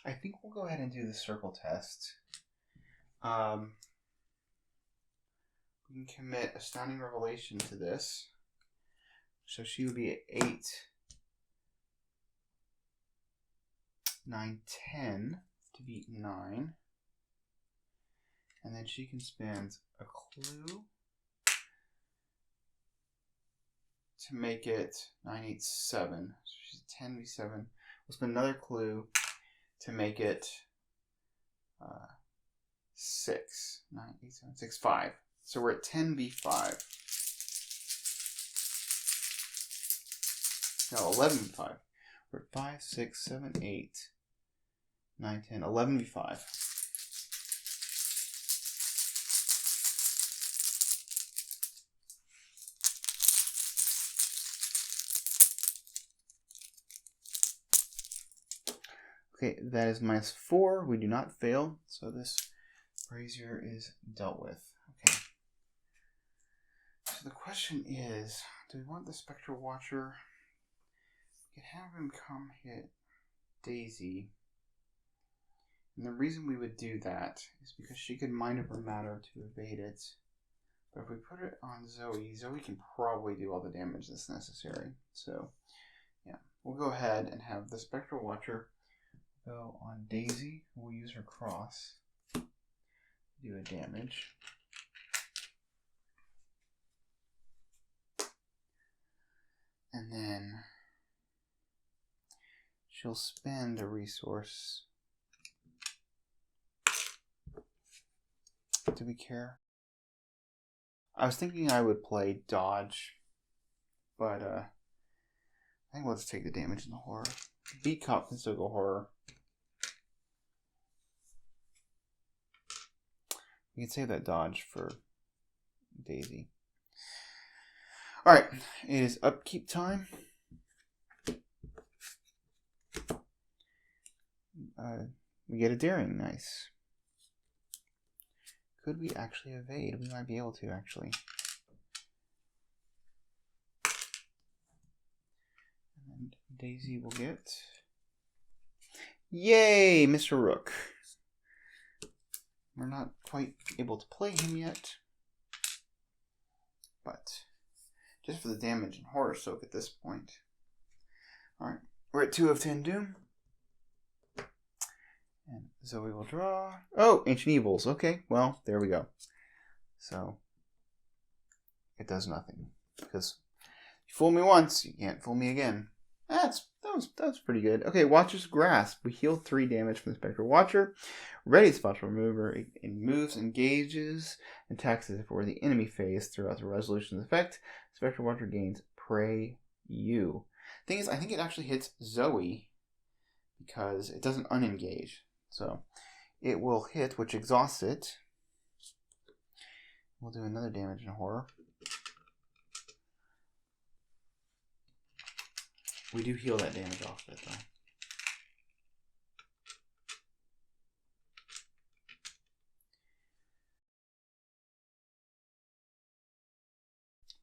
I think we'll go ahead and do the circle test. We can commit Astounding Revelation to this. So she would be at 8, 9, 10 to beat 9. And then she can spend a clue to make it 9, 8, 7. So she's 10 v7. We'll spend another clue to make it 6. 9, 8, 7, 6, 5. So we're at 10 v5. No, 11 v5. We're at 5, 6, 7, 8, 9, 10, 11 v5. Okay, that is -4. We do not fail, so this brazier is dealt with. Okay. So the question is, do we want the Spectral Watcher? We could have him come hit Daisy. And the reason we would do that is because she could Mind Over Matter to evade it. But if we put it on Zoey, Zoey can probably do all the damage that's necessary. So, yeah, we'll go ahead and have the Spectral Watcher go on Daisy. We'll use her cross to do a damage. And then she'll spend a resource. Do we care? I was thinking I would play dodge, but I think we'll just take the damage in the horror. Beat Cop can still go horror. We can save that dodge for Daisy. Alright, it is upkeep time. We get a daring, nice. Could we actually evade? We might be able to, actually. And Daisy will get... Yay, Mr. Rook. We're not quite able to play him yet. But just for the damage and horror soak at this point. Alright, we're at 2 of 10 Doom. And Zoey will draw. Oh, Ancient Evils. Okay, well, there we go. So, it does nothing. Because you fool me once, you can't fool me again. That was pretty good. Okay, Watcher's Grasp. We heal 3 damage from the Spectral Watcher. Ready Spectral Remover. It moves, engages, and attacks as if it were the enemy phase throughout the resolution's effect. Spectral Watcher gains Pray You. Thing is, I think it actually hits Zoey because it doesn't unengage. So it will hit, which exhausts it. We'll do another damage in horror. We do heal that damage off of it, though.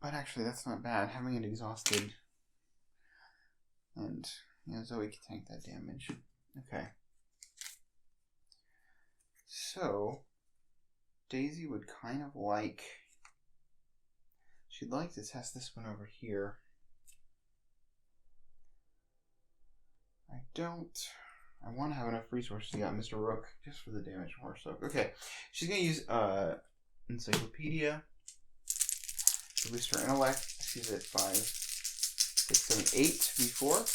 But actually, that's not bad. Having it exhausted. And, you know, Zoey can tank that damage. Okay. So, Daisy would kind of like... She'd like to test this one over here. I want to have enough resources to get Mr. Rook just for the damage horror soak. Okay, she's going to use Encyclopedia to boost her intellect. She's at 5, 6, 7, 8 before.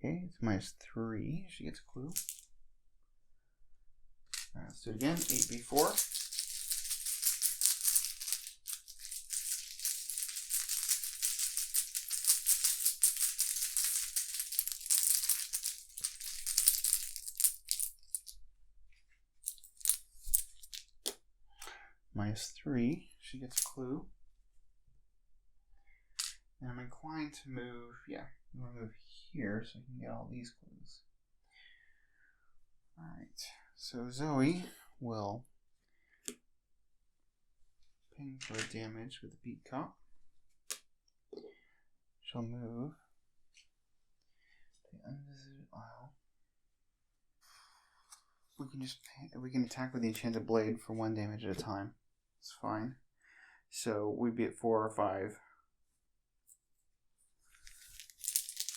Okay, it's -3. She gets a clue. Alright, let's do it again. 8b4. -3. She gets a clue. And I'm inclined to move, yeah, I'm going to move here so I can get all these clues. Alright, so Zoey will ping for damage with the beat cop. She'll move the unvisited isle. We can attack with the enchanted blade for 1 damage at a time. It's fine. So we'd be at 4 or 5.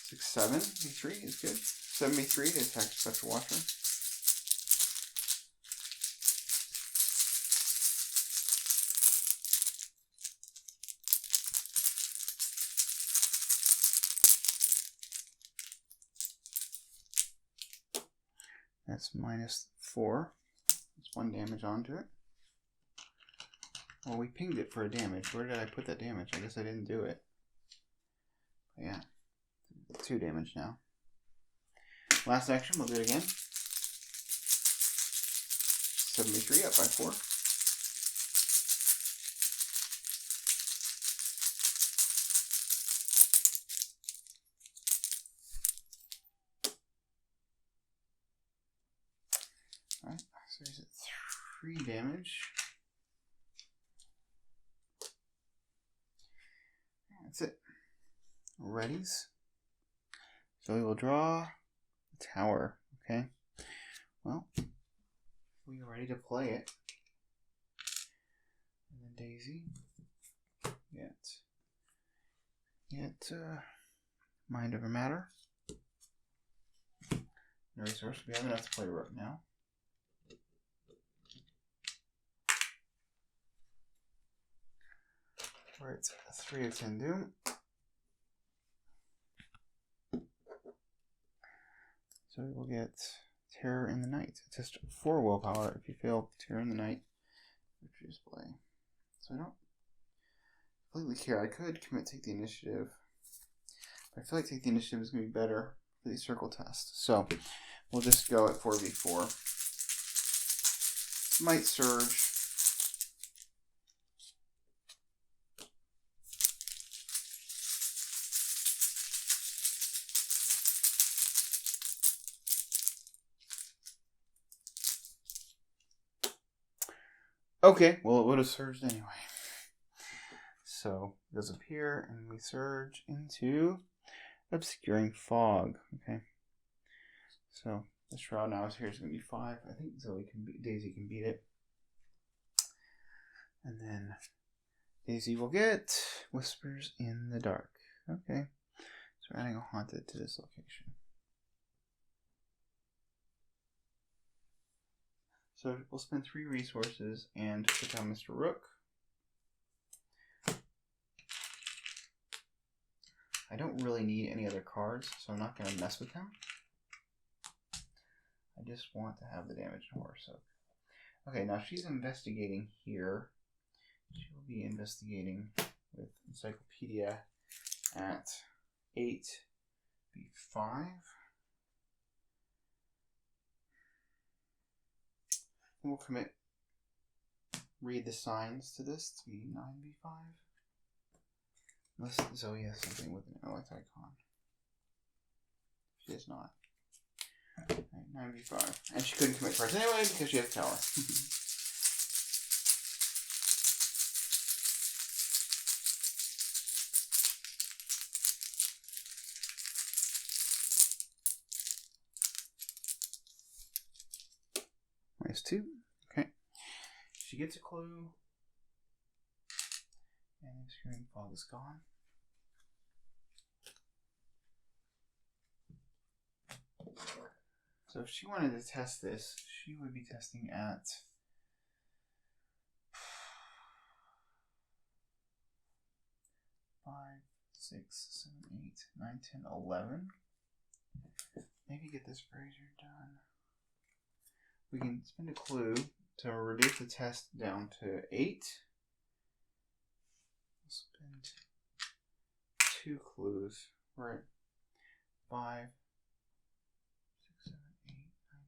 6, 7. B3 is good. 7b3 to attack Special Watcher. That's -4. That's 1 damage onto it. Well, we pinged it for a damage. Where did I put that damage? I guess I didn't do it. But yeah. 2 damage now. Last action, we'll do it again. 73 up by 4. Alright, so he's at 3 damage. That's it. Readies. So we will draw a tower, okay? Well, we are ready to play it. And then Daisy get Mind Over Matter. No resource. We have enough to play Rook now. We're at 3 of 10 Doom. So we will get Terror in the Night. Just 4 willpower. If you fail Terror in the Night, refuse play. So I don't completely care. I could commit Take the Initiative. But I feel like Take the Initiative is going to be better for the circle test. So we'll just go at 4v4. Might Surge. Okay, well it would have surged anyway. So it goes up here and we surge into Obscuring Fog. Okay. So the Shroud now is here is going to be 5. I think Daisy can beat it. And then Daisy will get Whispers in the Dark. Okay. So we're adding a Haunted to this location. So we'll spend 3 resources and put down Mr. Rook. I don't really need any other cards, so I'm not going to mess with him. I just want to have the damage in Horror Soak. Okay, now she's investigating here. She will be investigating with Encyclopedia at 8b5. We'll read the signs to this to be 9b5. Unless Zoey has something with an elect icon. She does not. Right, 9b5. And she couldn't commit cards anyway because she has tower. -2. Okay. She gets a clue. And Obscuring Fog is gone. So if she wanted to test this, she would be testing at 5, 6, 7, 8, 9, 10, 11. maybe get this brazier done. We can spend a clue to reduce the test down to 8. We'll spend 2 clues. We're at 5, 6, 7, 8, 9,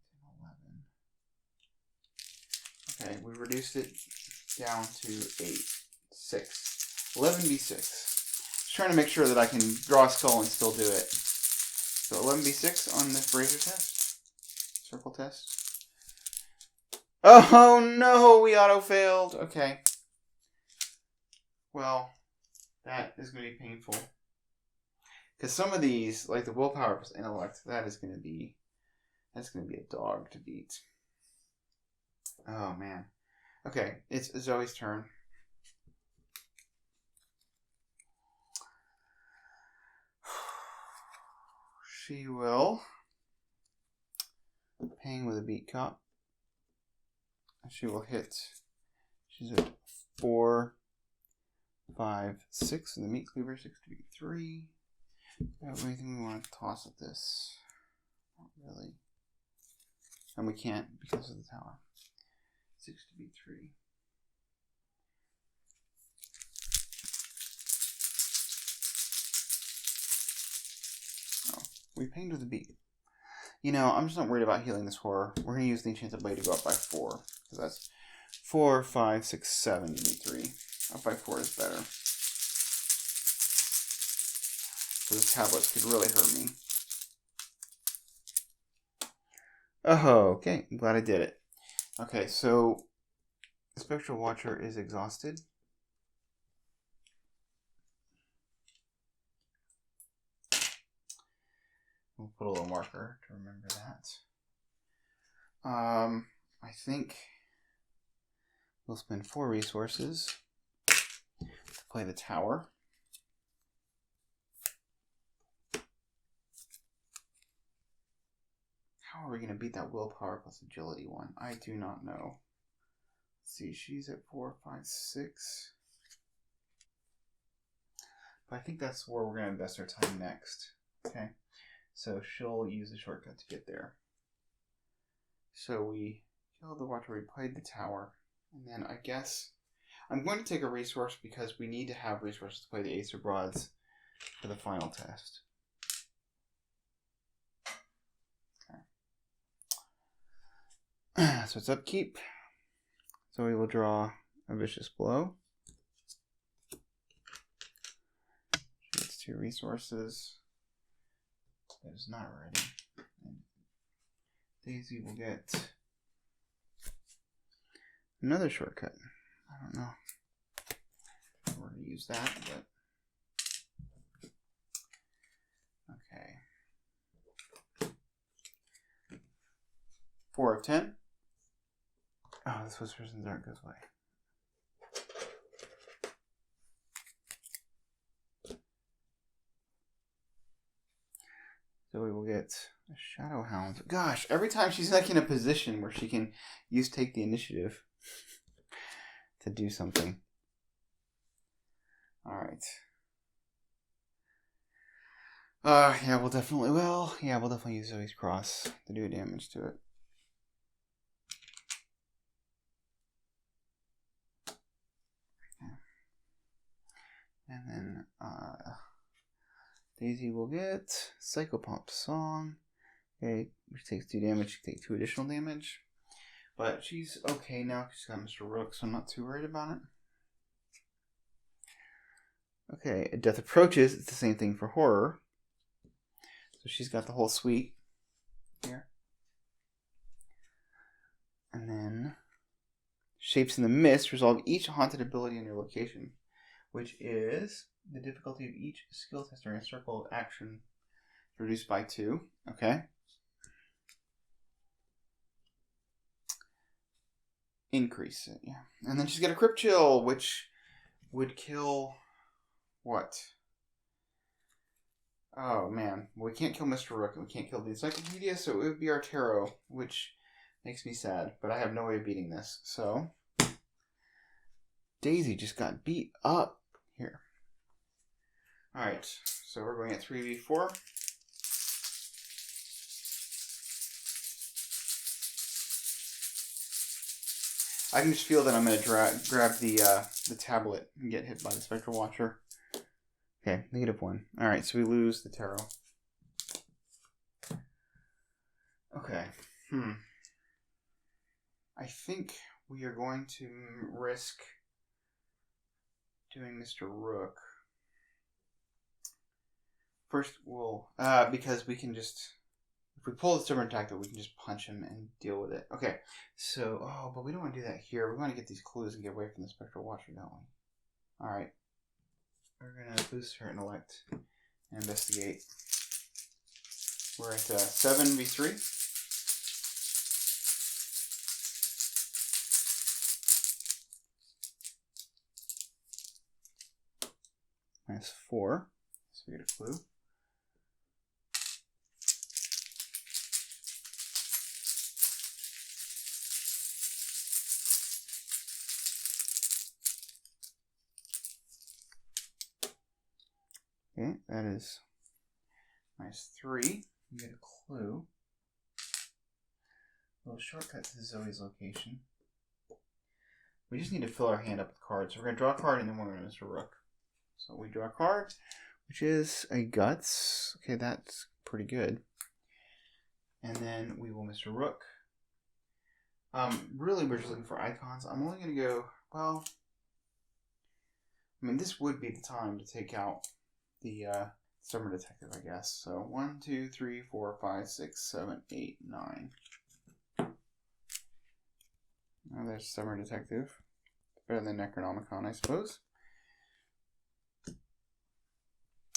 10, 11. Okay, we reduced it down to 8. 6. 11b6. Just trying to make sure that I can draw a skull and still do it. So 11b6 on this brazier test. Circle test. Oh no, we auto-failed. Okay. Well, that is going to be painful. Because some of these, like the willpower plus intellect, that's going to be a dog to beat. Oh man. Okay, it's Zoe's turn. She will paying with a beat cop. She will hit. She's at 4, 5, 6 in the meat cleaver. 6 to beat 3. Anything we want to toss at this? Not really. And we can't because of the tower. 6 to beat 3. Oh, we pinged with a beat. You know, I'm just not worried about healing this horror. We're going to use the enchanted blade to go up by 4. Because that's 4, 5, 6, 7 to beat 3. Up by 4 is better. Those tablets could really hurt me. Oh, okay. I'm glad I did it. Okay, so the Spectral Watcher is exhausted. We'll put a little marker to remember that. I think we'll spend 4 resources to play the tower. How are we going to beat that willpower plus agility one? I do not know. Let's see, she's at 4, 5, 6. But I think that's where we're going to invest our time next. Okay, so she'll use the shortcut to get there. So we killed the Watcher, we played the tower, and then I guess I'm going to take a resource because we need to have resources to play the Ace of Broads for the final test. So it's upkeep. So we will draw a Vicious Blow. She gets 2 resources. That is not ready. And Daisy will get another shortcut. I don't know if we're going to use that, but okay. 4 of 10. Oh, this Whispers in the Dark goes away. So we will get a Shadow Hound. Gosh, every time she's like in a position where she can take the initiative to do something. Alright. Yeah, we'll definitely use Zoe's Cross to do damage to it. And then Daisy will get Psychopomp Song. Okay, which takes 2 damage. She takes 2 additional damage. But she's okay now. She's got Mr. Rook, so I'm not too worried about it. Okay, Death Approaches. It's the same thing for Horror. So she's got the whole suite here. And then Shapes in the Mist. Resolve each haunted ability in your location, which is the difficulty of each skill test during a circle of action reduced by 2. Okay. Increase it, yeah. And then she's got a Crypt Chill, which would kill what? Oh, man. Well, we can't kill Mr. Rook, and we can't kill the Encyclopedia, so it would be our Tarot, which makes me sad. But I have no way of beating this, so Daisy just got beat up here. Alright, so we're going at 3v4. I can just feel that I'm going to grab the tablet and get hit by the Spectral Watcher. Okay, -1. Alright, so we lose the tarot. Okay. I think we are going to risk doing Mr. Rook. First, we'll... because we can just... If we pull the stubborn tactic, we can just punch him and deal with it. Okay, so... Oh, but we don't want to do that here. We want to get these clues and get away from the Spectral Watcher, don't we? Alright. We're going to boost her intellect and investigate. We're at 7v3. -4. So we get a clue. Okay, that is -3. You get a clue. A little shortcut to Zoey's location. We just need to fill our hand up with cards. So we're going to draw a card and then we're going to Mr. Rook. So we draw a card, which is a Guts. Okay, that's pretty good. And then we will Mr. Rook. Really, we're just looking for icons. I'm only going to go, well, I mean, this would be the time to take out the Summer Detective, I guess. So 1, 2, 3, 4, 5, 6, 7, 8, 9. Oh, there's Summer Detective. Better than Necronomicon, I suppose.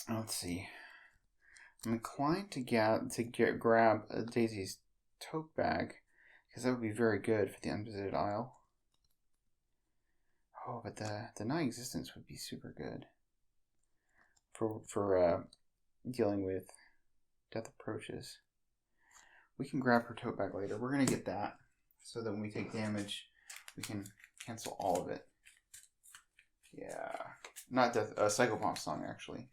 Let's see. I'm inclined to grab Daisy's tote bag because that would be very good for the Unvisited Isle. Oh, but the Deny Existence would be super good for dealing with Death Approaches. We can grab her tote bag later. We're gonna get that so that when we take damage, we can cancel all of it. Yeah, not Death. Psychopomp Song actually.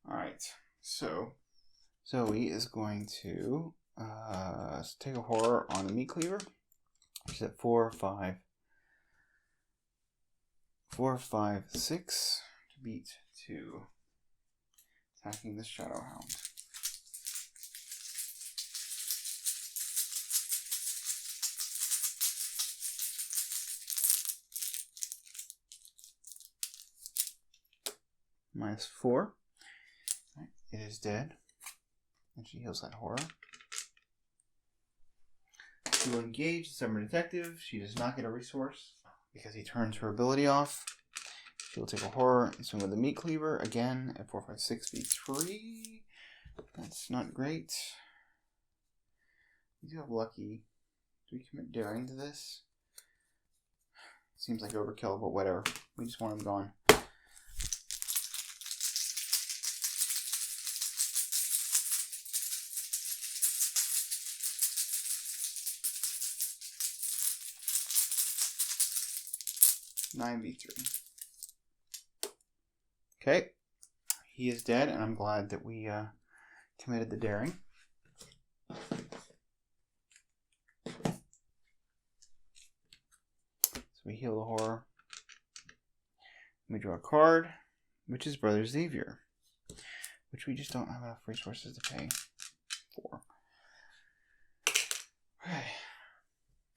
Alright, so Zoey is going to take a horror on the Meat Cleaver. She's at 4, 5, 6 to beat 2. Attacking the Shadow Hound. -4. Right. It is dead. And she heals that horror. She will engage the Summer Detective. She does not get a resource because he turns her ability off. She will take a horror and swing with the Meat Cleaver again at 4, 5, 6, v3. That's not great. We do have lucky. Do we commit daring to this? Seems like overkill, but whatever. We just want him gone. (9v3). Okay, he is dead, and I'm glad that we committed the daring. So we heal the horror. We draw a card, which is Brother Xavier, which we just don't have enough resources to pay for. Okay,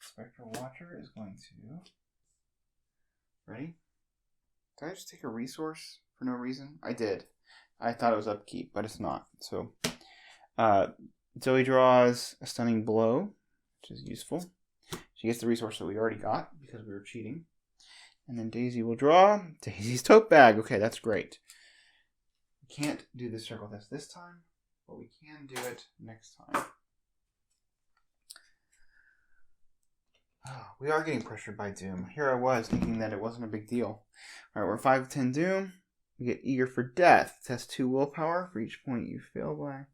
Spectral Watcher is going to... Ready? Did I just take a resource for no reason? I did. I thought it was upkeep, but it's not. So, Zoey draws a Stunning Blow, which is useful. She gets the resource that we already got because we were cheating. And then Daisy will draw Daisy's tote bag. Okay, that's great. We can't do the circle test this time, but we can do it next time. Oh, we are getting pressured by Doom. Here I was thinking that it wasn't a big deal. Alright, we're 5 10 Doom. We get Eager for Death. Test 2 willpower for each point you fail by.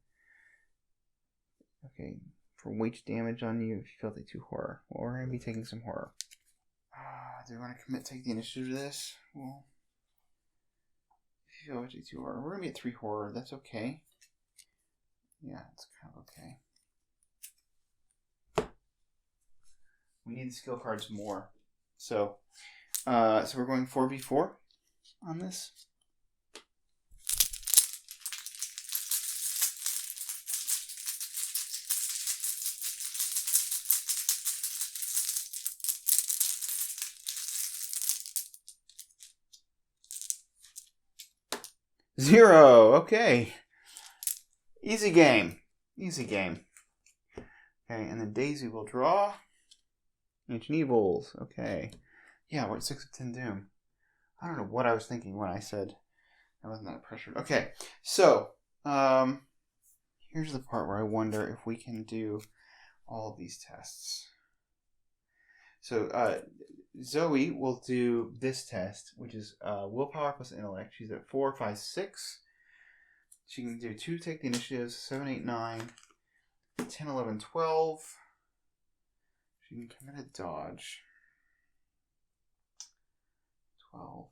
Okay, for wage damage on you if you fail, take 2 horror. Well, we're going to be taking some horror. Do we want to take the initiative to this? Well, if you go to 2 horror, we're going to be at 3 horror. That's okay. Yeah, it's kind of okay. We need the skill cards more. So we're going 4v4 on this. Zero. Okay. Easy game. Easy game. Okay, and then Daisy will draw. Ancient Evils. Okay. Yeah, what 6 of 10 Doom? I don't know what I was thinking when I said I wasn't that pressured. Okay, so here's the part where I wonder if we can do all of these tests. So Zoey will do this test, which is willpower plus intellect. She's at 4, 5, 6. She can do 2 take the initiatives, 7, 8, 9, 10, 11, 12. She can commit a dodge. 12.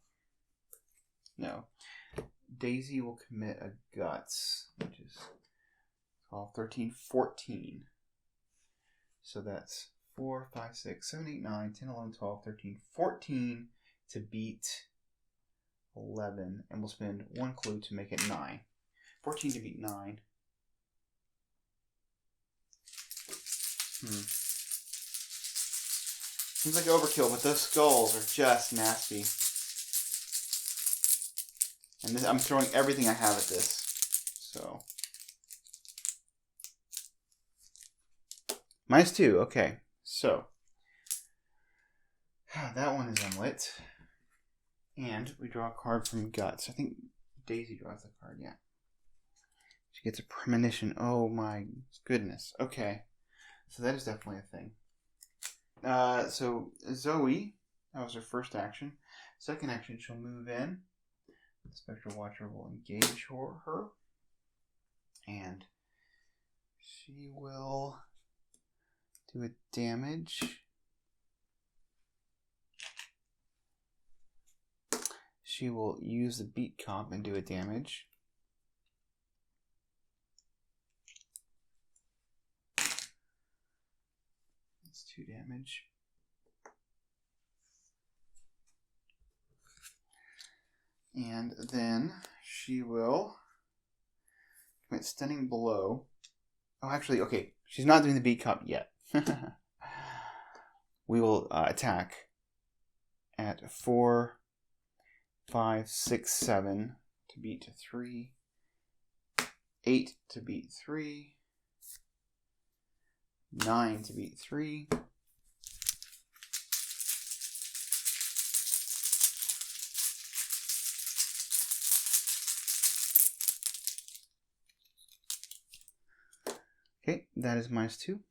No. Daisy will commit a guts, which is 12, 13, 14. So that's 4, 5, 6, 7, 8, 9, 10, 11, 12, 13, 14 to beat 11. And we'll spend 1 clue to make it 9. 14 to beat 9. Seems like overkill, but those skulls are just nasty. And this, I'm throwing everything I have at this. So. -2, okay. So. That one is unlit. And we draw a card from Guts. I think Daisy draws the card, yeah. She gets a premonition. Oh my goodness. Okay. So that is definitely a thing. So Zoey, that was her first action. Second action, she'll move in. The Spectral Watcher will engage her. And she will do a damage. She will use the beat comp and do a damage. That's 2 damage. And then she will commit stunning blow. Oh, actually, okay. She's not doing the beat comp yet. We will attack at 4, 5, 6, 7 to beat 3. 8 to beat 3. 9 to beat 3. Okay, that is -2.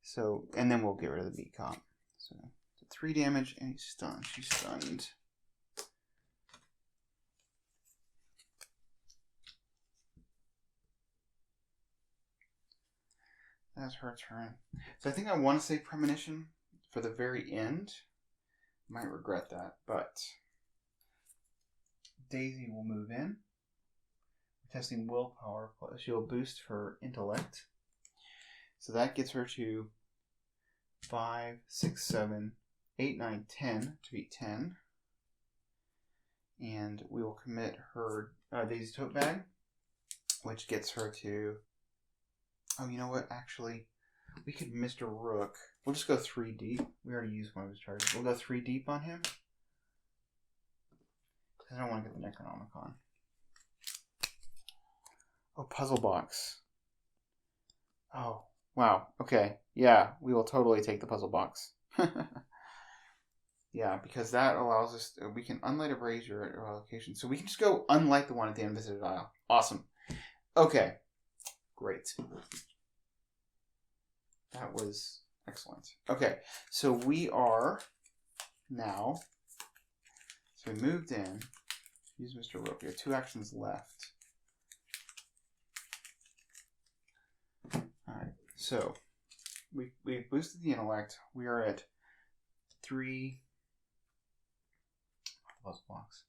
So, and then we'll get rid of the beat comp. So, 3 damage and he's stunned. She's stunned. That's her turn. So I think I want to say premonition for the very end. Might regret that, but Daisy will move in. Testing willpower. She'll boost her intellect. So that gets her to 5, 6, 7, 8, 9, 10 to beat 10. And we will commit her Daisy Tote Bag, which gets her to... Oh, you know what? Actually, we could Mr. Rook. We'll just go 3 deep. We already used one of his charges. We'll go 3 deep on him. I don't want to get the Necronomicon. Oh, puzzle box. Oh, wow. Okay. Yeah, we will totally take the puzzle box. Yeah, because that allows us... we can unlight a brazier at our location. So we can just go unlight the one at the end of Visited Isle. Awesome. Okay. Great. That was excellent. Okay, so we are now... So we moved in. Use Mr. Rope. We have 2 actions left. Alright, so We've boosted the intellect. We are at 3 puzzle blocks.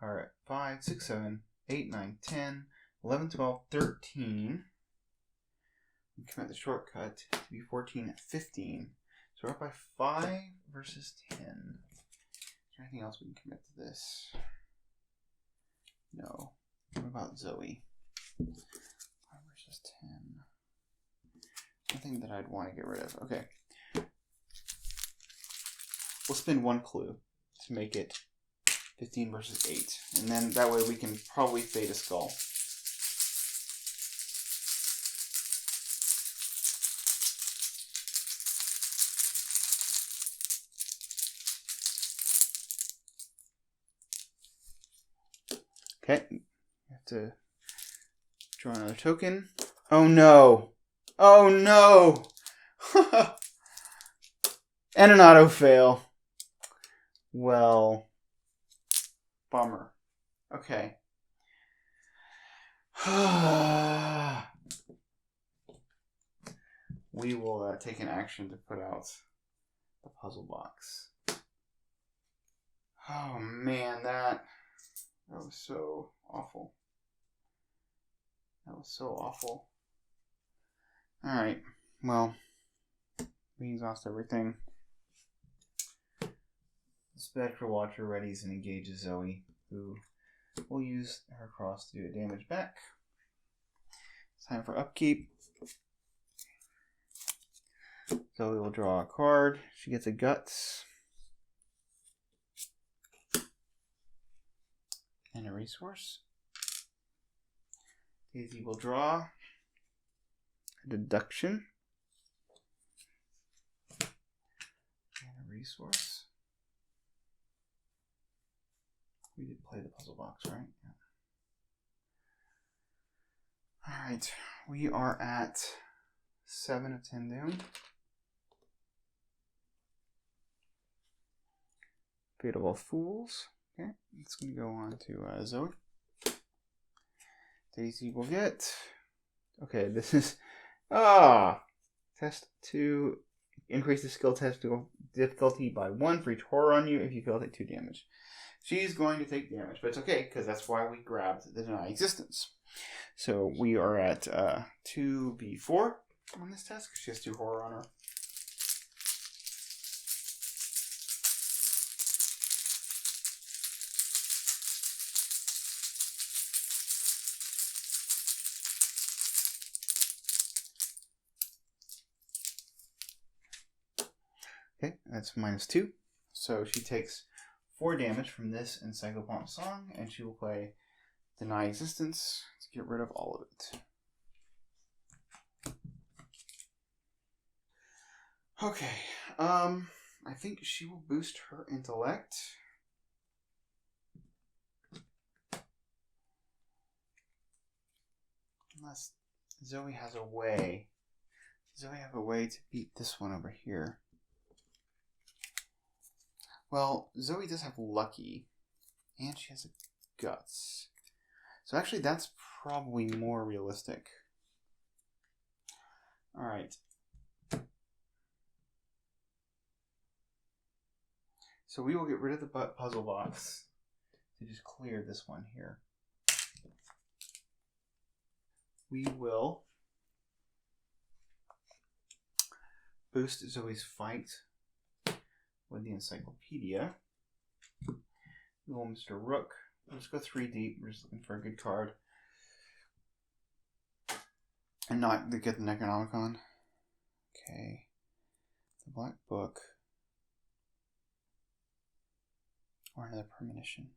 Alright, 5, 6, 7, 8, 9, 10, 11, 12, 13. We commit the shortcut to be 14, 15. So we're up by 5 versus 10. Is there anything else we can commit to this? No. What about Zoey? 5 versus 10. Nothing that I'd want to get rid of. Okay. We'll spend 1 clue to make it 15 versus 8. And then that way we can probably fade a skull. Okay. You have to draw another token. Oh no! Oh no! And an auto fail. Well, bummer. Okay. We will take an action to put out the puzzle box. Oh man, that was so awful. That was so awful. Alright, well, we exhaust everything. The Spectral Watcher readies and engages Zoey, who will use her cross to do damage back. It's time for upkeep. Zoey will draw a card. She gets a Guts. And a resource. Daisy will draw a Deduction. And a resource. We did play the puzzle box, right? Yeah. Alright, we are at 7 of 10 down. Fate of All Fools. Okay, it's going to go on to Zoey. Daisy will get... Okay, this is... Test to increase the skill test difficulty by 1 for each horror on you. If you fail, take 2 damage. She's going to take damage, but it's okay, because that's why we grabbed the Deny Existence. So we are at 2v4 on this test, because she has 2 horror on her. Okay, that's -2. So she takes 4 damage from this Encyclopomp song, and she will play Deny Existence to get rid of all of it. Okay, I think she will boost her intellect. Unless Zoey has a way. Does Zoey have a way to beat this one over here? Well, Zoey does have Lucky, and she has a Guts. So actually, that's probably more realistic. Alright. So we will get rid of the puzzle box to just clear this one here. We will boost Zoey's fight with the encyclopedia. We will Mr. Rook. Let's go 3 deep. We're just looking for a good card. And not to get the Necronomicon. Okay. The Black Book. Or another Premonition.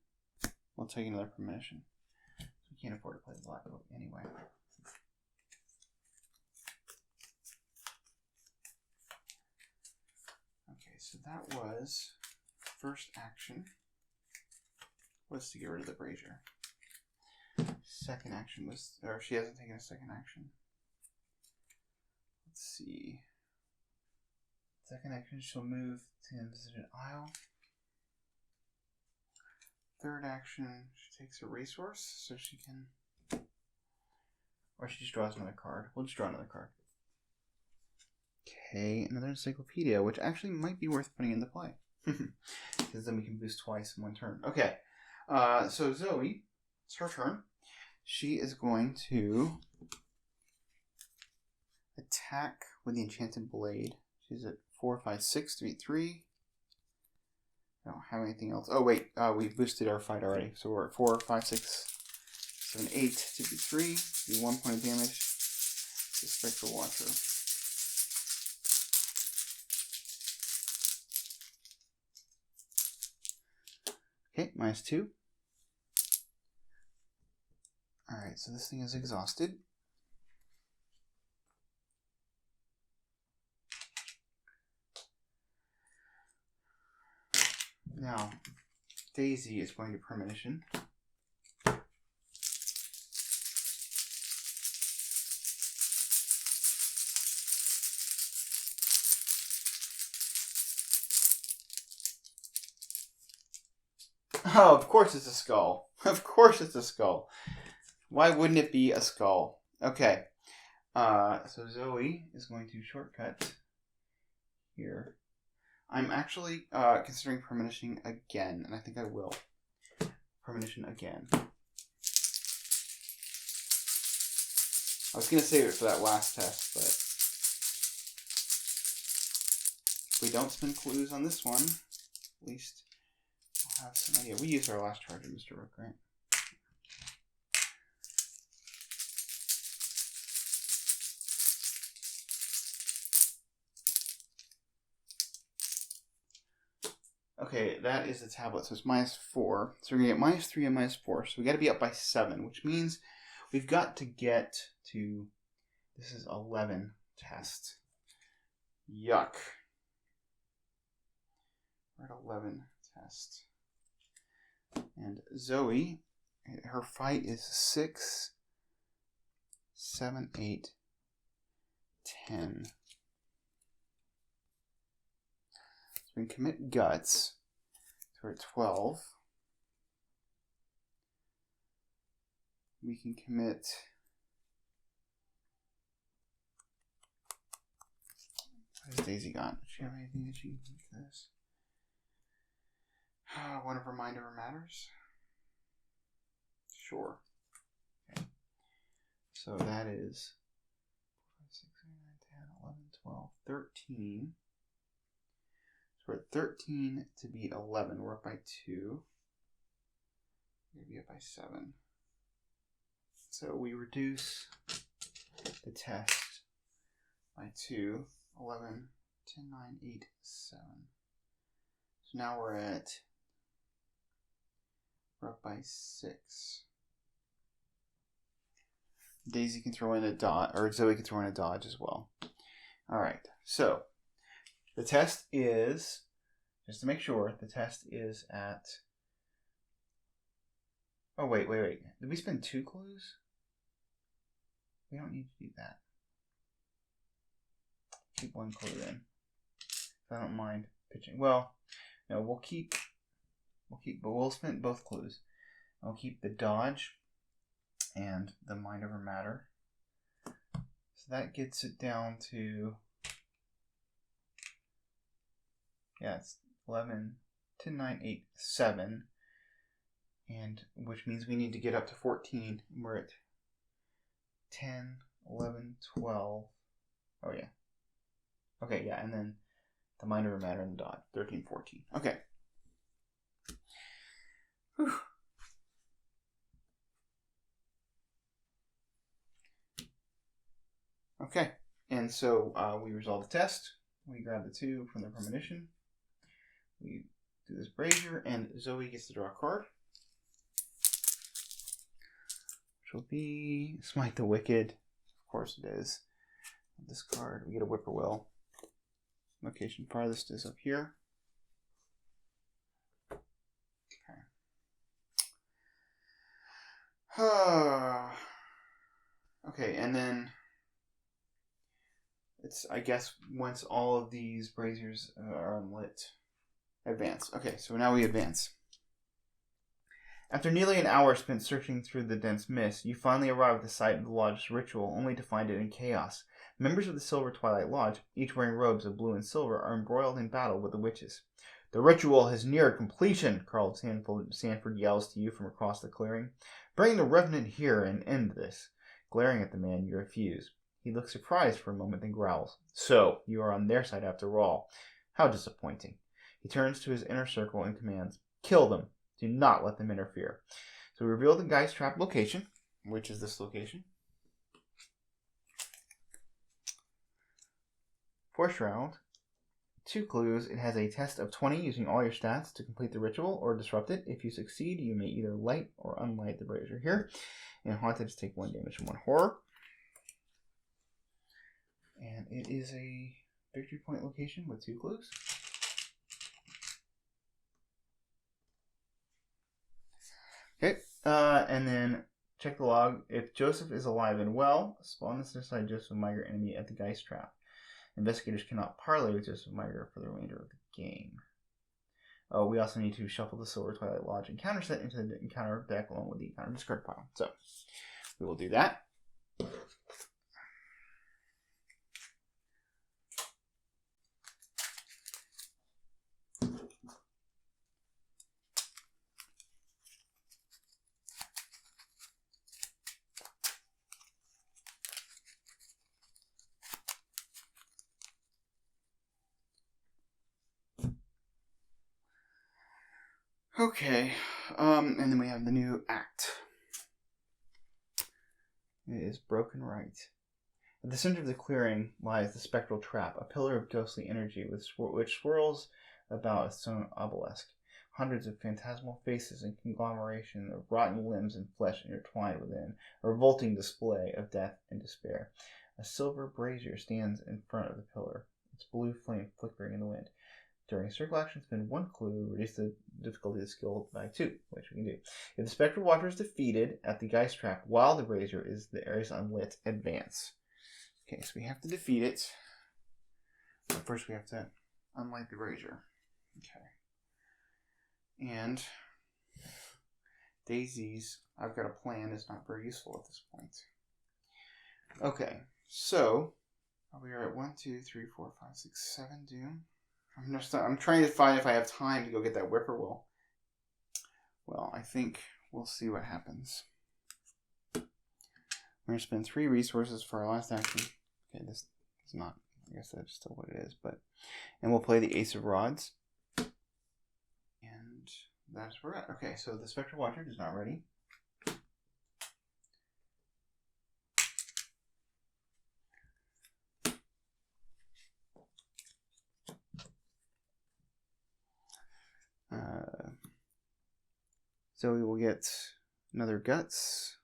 We'll take another Premonition. We can't afford to play the Black Book anyway. Okay, so that was first action was to get rid of the brazier. Second action was, or she hasn't taken a second action. Let's see. Second action, she'll move to the Invisited Isle. Third action, she takes a resource, so she can, or she just draws another card. We'll just draw another card. Okay, another encyclopedia, which actually might be worth putting into play. Because then we can boost twice in one turn. Okay, so Zoey, it's her turn. She is going to attack with the Enchanted Blade. She's at 4, 5, 6 to beat 3. I don't have anything else. Oh, wait, we boosted our fight already. So we're at 4, 5, 6, 7, 8 to beat 3. Do 1 point of damage. The Spectral Watcher. Okay, -2. Alright, so this thing is exhausted. Now, Daisy is going to Premonition. Oh, of course it's a skull. Of course it's a skull. Why wouldn't it be a skull? Okay. So Zoey is going to shortcut here. I'm actually considering Premonitioning again, and I think I will. Premonition again. I was going to save it for that last test, but if we don't spin clues on this one, at least I'll have some idea. We used our last charge of Mr. Rook, right? Okay, that is the tablet, so it's -4. So we're going to get -3 and -4. So we got to be up by 7, which means we've got to get to, this is 11 test. Yuck. We're at 11 test. And Zoey, her fight is 6, 7, 8, 10. So we can commit Guts. So we're at 12. We can commit... What has Daisy got? Does she have anything that she can do for this? One of her mind over matters? Sure. Okay. So that is 5, 6, 7, 8, 9, 10, 11, 12, 13. So we're at 13 to beat 11. We're up by 2. We're going to be up by 7. So we reduce the test by 2. 11, 10, 9, 8, 7. So now we're up by 6. Daisy can throw in a dodge, or Zoey can throw in a dodge as well. Alright, so the test is, just to make sure, the test is at... Oh, wait. Did we spend 2 clues? We don't need to do that. Keep 1 clue in. I don't mind pitching. Well, no, we'll keep, but we'll spend both clues. I'll keep the dodge and the mind over matter. So that gets it down to, yeah, it's 11, 10, 9, 8, 7. And which means we need to get up to 14. We're at 10, 11, 12. Oh, yeah. Okay, yeah, and then the mind over matter and the dot. 13, 14. Okay. Whew. Okay, and so we resolve the test. We grab the 2 from the premonition. We do this brazier, and Zoey gets to draw a card. Which will be Smite the Wicked. Of course it is. This card, we get a Whippoorwill. Location farthest is up here. Okay. Okay, and then it's, I guess, once all of these braziers are unlit, advance. Okay, so now we advance. After nearly an hour spent searching through the dense mist, you finally arrive at the site of the lodge's ritual, only to find it in chaos. Members of the Silver Twilight Lodge, each wearing robes of blue and silver, are embroiled in battle with the witches. The ritual has neared completion, Carl Sanford yells to you from across the clearing. Bring the Revenant here and end this. Glaring at the man, you refuse. He looks surprised for a moment, then growls. So, you are on their side after all. How disappointing. He turns to his inner circle and commands, kill them. Do not let them interfere. So we reveal the Geist Trap location, which is this location. For Shroud, 2 clues. It has a test of 20 using all your stats to complete the ritual or disrupt it. If you succeed, you may either light or unlight the brazier here. And Haunted, just take 1 damage from 1 horror. And it is a victory point location with 2 clues. Okay, and then check the log. If Joseph is alive and well, spawn the suicide Joseph Miger enemy at the Geist Trap. Investigators cannot parley with Joseph Miger for the remainder of the game. Oh, we also need to shuffle the Silver Twilight Lodge encounter set into the encounter deck along with the encounter discard pile. So, we will do that. Okay, and then we have the new act. It is Broken Right. At the center of the clearing lies the spectral trap, a pillar of ghostly energy which swirls about a stone obelisk. Hundreds of phantasmal faces and conglomeration of rotten limbs and flesh intertwined within, a revolting display of death and despair. A silver brazier stands in front of the pillar, its blue flame flickering in the wind. During circle action, spend 1 clue, reduce the difficulty of the skill by 2, which we can do. If the Spectral Watcher is defeated at the Geist Trap while the brazier is the area is unlit, advance. Okay, so we have to defeat it. But first we have to unlight the brazier. Okay. And Daisy's I've got a plan is not very useful at this point. Okay, so we are at 1, 2, 3, 4, 5, 6, 7 doom. I'm trying to find if I have time to go get that whippoorwill. Well, I think we'll see what happens. We're going to spend 3 resources for our last action. Okay, this is not, I guess that's still what it is, and we'll play the Ace of Rods. And that's where we're at. Okay, so the Spectral Watcher is not ready. Zoey will get another Guts.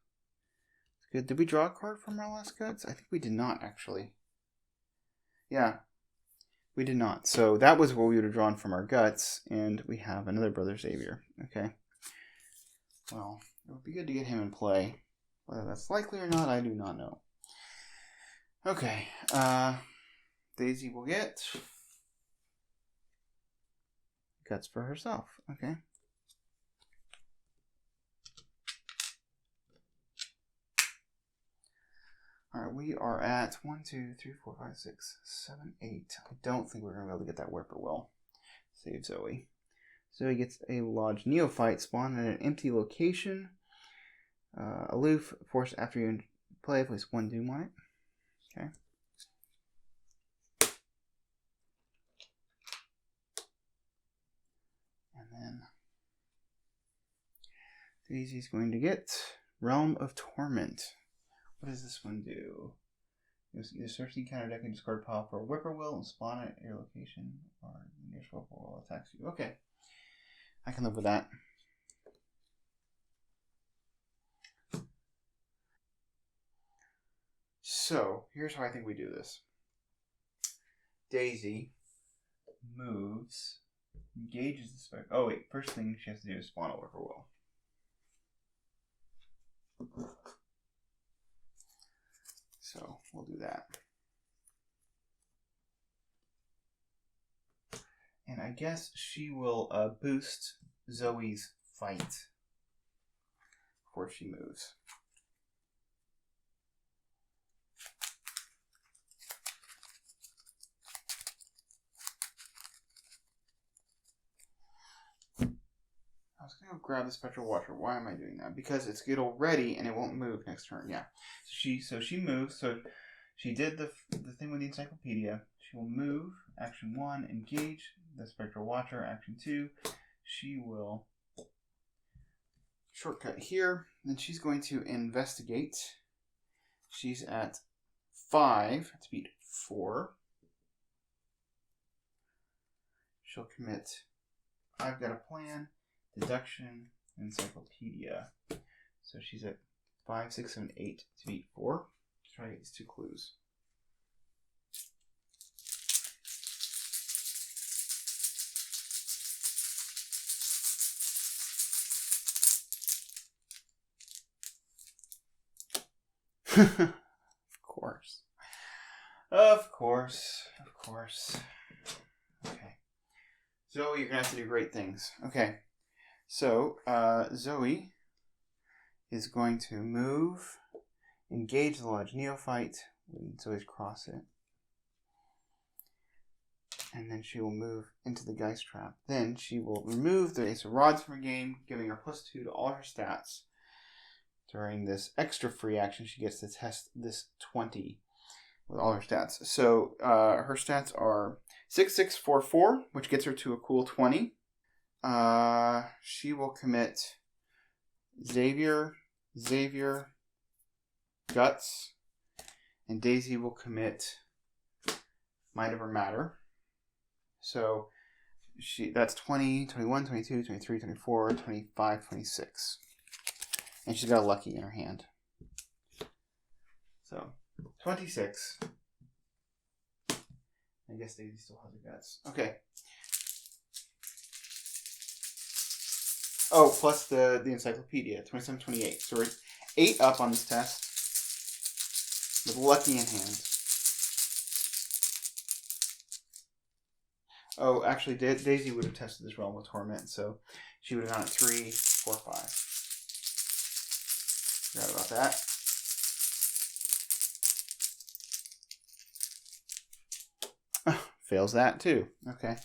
Good. Did we draw a card from our last Guts? I think we did not, actually. Yeah, we did not. So that was what we would have drawn from our Guts, and we have another Brother Savior. Okay. Well, it would be good to get him in play. Whether that's likely or not, I do not know. Okay. Daisy will get Guts for herself. Okay. Alright, we are at 1, 2, 3, 4, 5, 6, 7, 8. I don't think we're going to be able to get that whippoorwill. Save Zoey. Zoey gets a Lodge Neophyte spawn at an empty location. Aloof, force after you play, place 1 doom on it. Okay. And then Daisy's going to get Realm of Torment. What does this one do? You either search the encounter deck and discard pile for a whippoorwill and spawn it at your location, or the nearest whippoorwill attacks you. Okay. I can live with that. So, here's how I think we do this. Daisy moves, engages the spec. Oh, wait. First thing she has to do is spawn a whippoorwill. So we'll do that. And I guess she will boost Zoey's fight before she moves. was going to go grab the Spectral Watcher. Why am I doing that? Because it'll ready and it won't move next turn. Yeah. So she moves. So she did the thing with the encyclopedia. She will move. Action 1, engage the Spectral Watcher. Action 2, she will shortcut here. Then she's going to investigate. She's at 5 to beat 4. She'll commit I've Got a Plan, Deduction, Encyclopedia. So she's at 5, 6, 7, 8 to beat 4. Let's try to get these 2 clues. Of course. Of course. Of course. Okay. Zoey, you're going to have to do great things. Okay. So, Zoey is going to move, engage the Lodge Neophyte. Zoey's cross it. And then she will move into the Geist Trap. Then she will remove the Ace of Rods from her game, giving her +2 to all her stats. During this extra free action, she gets to test this 20 with all her stats. So her stats are 6, 6, 4, 4, which gets her to a cool 20. She will commit Xavier, Guts, and Daisy will commit Might of Her Matter. So that's 20, 21, 22, 23, 24, 25, 26. And she's got a lucky in her hand. So, 26. I guess Daisy still has her guts. Okay. Oh, plus the encyclopedia. 27, 28. So we're 8 up on this test. With lucky in hand. Oh, actually, Daisy would have tested this Realm of Torment, so she would have gone at 3, 4, 5. Forgot about that. Fails that too. Okay.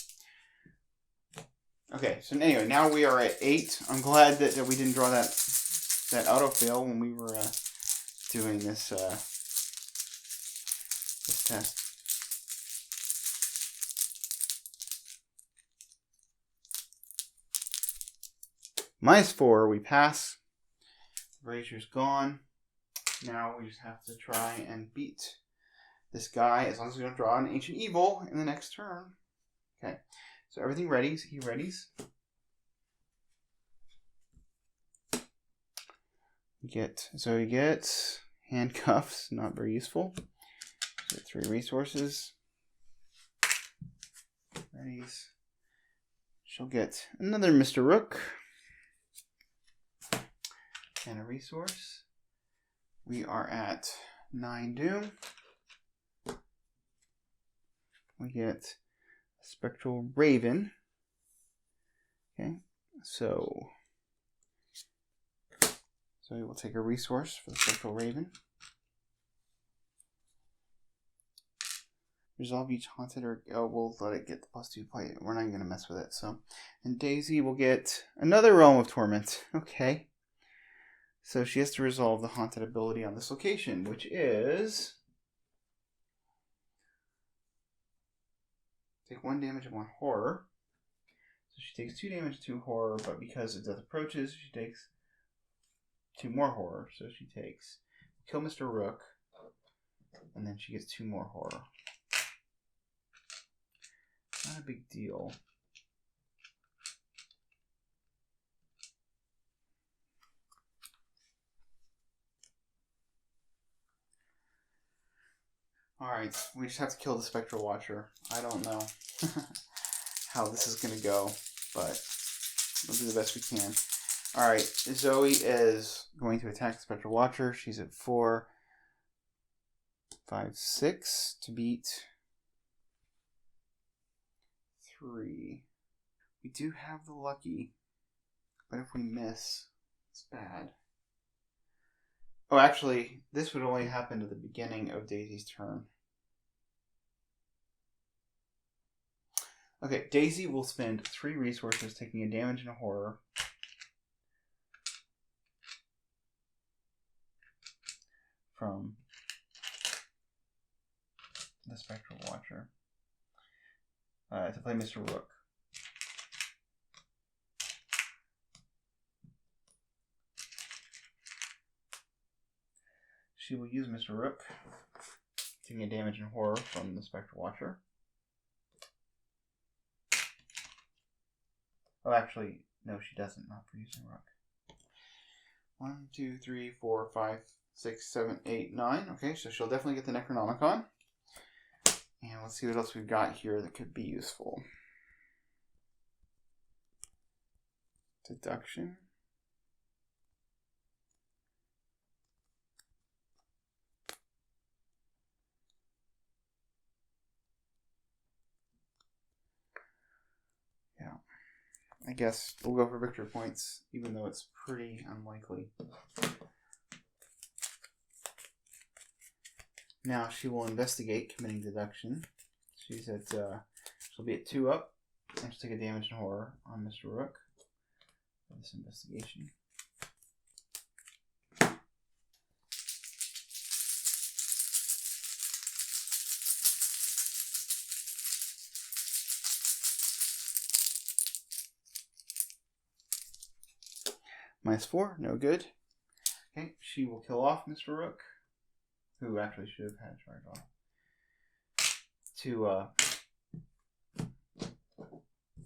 Okay, so anyway, now we are at 8. I'm glad that we didn't draw that auto-fail when we were doing this this test. -4, we pass. Razor's gone. Now we just have to try and beat this guy as long as we don't draw an Ancient Evil in the next turn. Okay, so everything ready. He readies. So he gets handcuffs, not very useful. So 3 resources. Readies. She'll get another Mr. Rook. And a resource. We are at 9 Doom. We get a Spectral Raven. Okay, so we will take a resource for the Spectral Raven. Resolve each haunted we'll let it get the +2 play. We're not even going to mess with it. So, and Daisy will get another Realm of Torment. Okay. So she has to resolve the haunted ability on this location, which is take 1 damage and 1 horror. So she takes 2 damage, 2 horror, but because death approaches, she takes 2 more horror. So she takes kill Mr. Rook, and then she gets 2 more horror. Not a big deal. Alright, we just have to kill the Spectral Watcher. I don't know how this is going to go, but we'll do the best we can. Alright, Zoey is going to attack the Spectral Watcher. She's at 4, 5, 6 to beat 3. We do have the lucky, but if we miss, it's bad. Oh, actually, this would only happen at the beginning of Daisy's turn. Okay, Daisy will spend 3 resources, taking a damage and a horror. from the Spectral Watcher to play Mr. Rook. She will use Mr. Rook, taking a damage and horror from the Spectral Watcher. Oh, actually, no, she doesn't. Not for using Rook. 1, 2, 3, 4, 5, 6, 7, 8, 9. Okay, so she'll definitely get the Necronomicon. And let's see what else we've got here that could be useful. Deduction. Yeah. I guess we'll go for victory points, even though it's pretty unlikely. Now she will investigate committing deduction. She's at, she'll be at 2 up, and she'll take a damage and horror on Mr. Rook for this investigation. -4, no good. Okay, she will kill off Mr. Rook, who actually should have had a charge off, to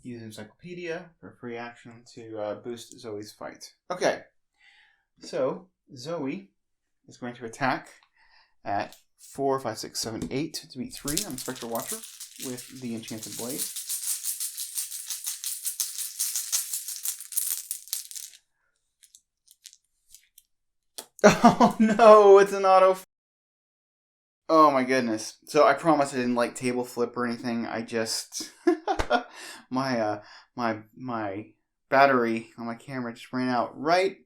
use Encyclopedia for free action to boost Zoe's fight. Okay, so Zoey is going to attack at 4, 5, 6, 7, 8 to beat 3 on the Spectral Watcher with the Enchanted Blade. Oh no, it's an auto. Oh my goodness. So I promise I didn't like table flip or anything. I just my battery on my camera just ran out right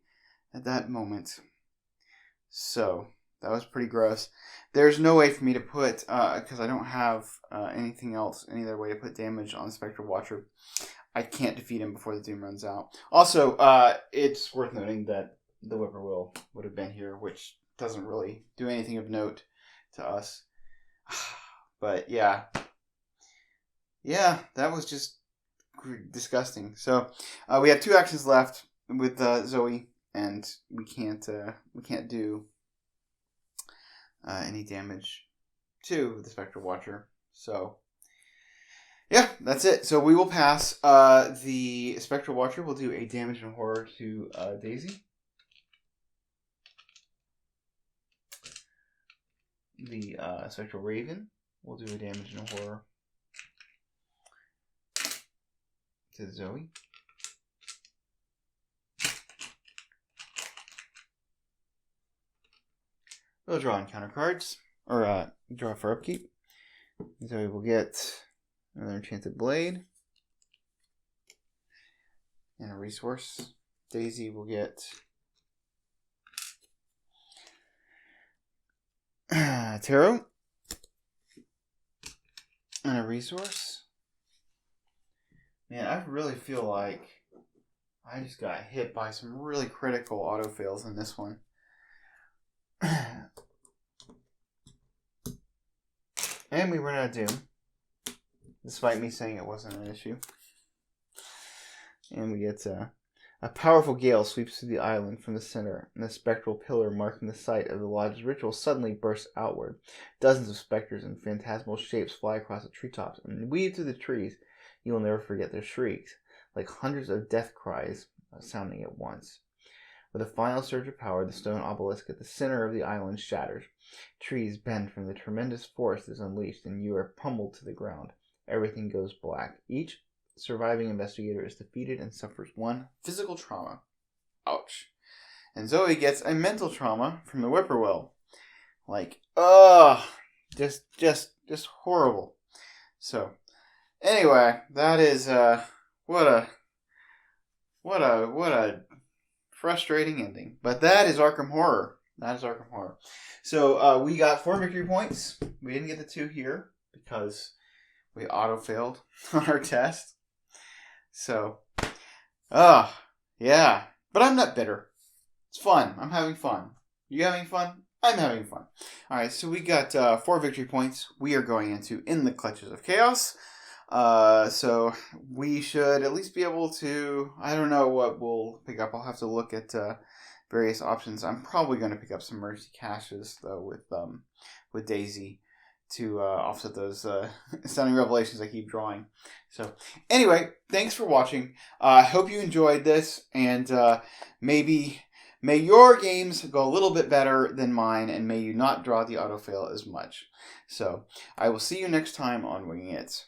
at that moment. So that was pretty gross. There's no way for me to put because I don't have anything else, any other way to put damage on the Spectral Watcher. I can't defeat him before the Doom runs out. Also, it's worth noting that the Whippoorwill would have been here, which doesn't really do anything of note to us. But yeah, that was just disgusting. So we have 2 actions left with Zoey, and we can't do any damage to the Spectral Watcher. So yeah, that's it. So we will pass. The Spectral Watcher will do a damage and horror to Daisy. The Spectral Raven will do a damage and horror to Zoey. We'll draw encounter cards, or draw for upkeep. Zoey will get another Enchanted Blade and a resource. Daisy will get Tarot and a resource. Man, I really feel like I just got hit by some really critical autofails in this one. And we run out of Doom, despite me saying it wasn't an issue. And we get a powerful gale sweeps through the island from the center, and the spectral pillar marking the site of the lodge's ritual suddenly bursts outward. Dozens of specters in phantasmal shapes fly across the treetops and weave through the trees. You will never forget their shrieks, like hundreds of death cries sounding at once. With a final surge of power, the stone obelisk at the center of the island shatters. Trees bend from the tremendous force that is unleashed, and you are pummeled to the ground. Everything goes black. Each surviving investigator is defeated and suffers 1 physical trauma. Ouch. And Zoey gets a mental trauma from the Whippoorwill. Like, just horrible. So, anyway, that is what a frustrating ending. But that is Arkham Horror. So we got 4 victory points. We didn't get the 2 here because we auto-failed on our test. So, yeah. But I'm not bitter. It's fun. I'm having fun. You having fun? I'm having fun. All right, so we got 4 victory points. We are going into In the Clutches of Chaos. So we should at least be able to. I don't know what we'll pick up. I'll have to look at various options. I'm probably going to pick up some Mercy Caches though with Daisy to offset those stunning revelations I keep drawing. So anyway, thanks for watching. I hope you enjoyed this, and may your games go a little bit better than mine, and may you not draw the autofail as much. So I will see you next time on Winging It.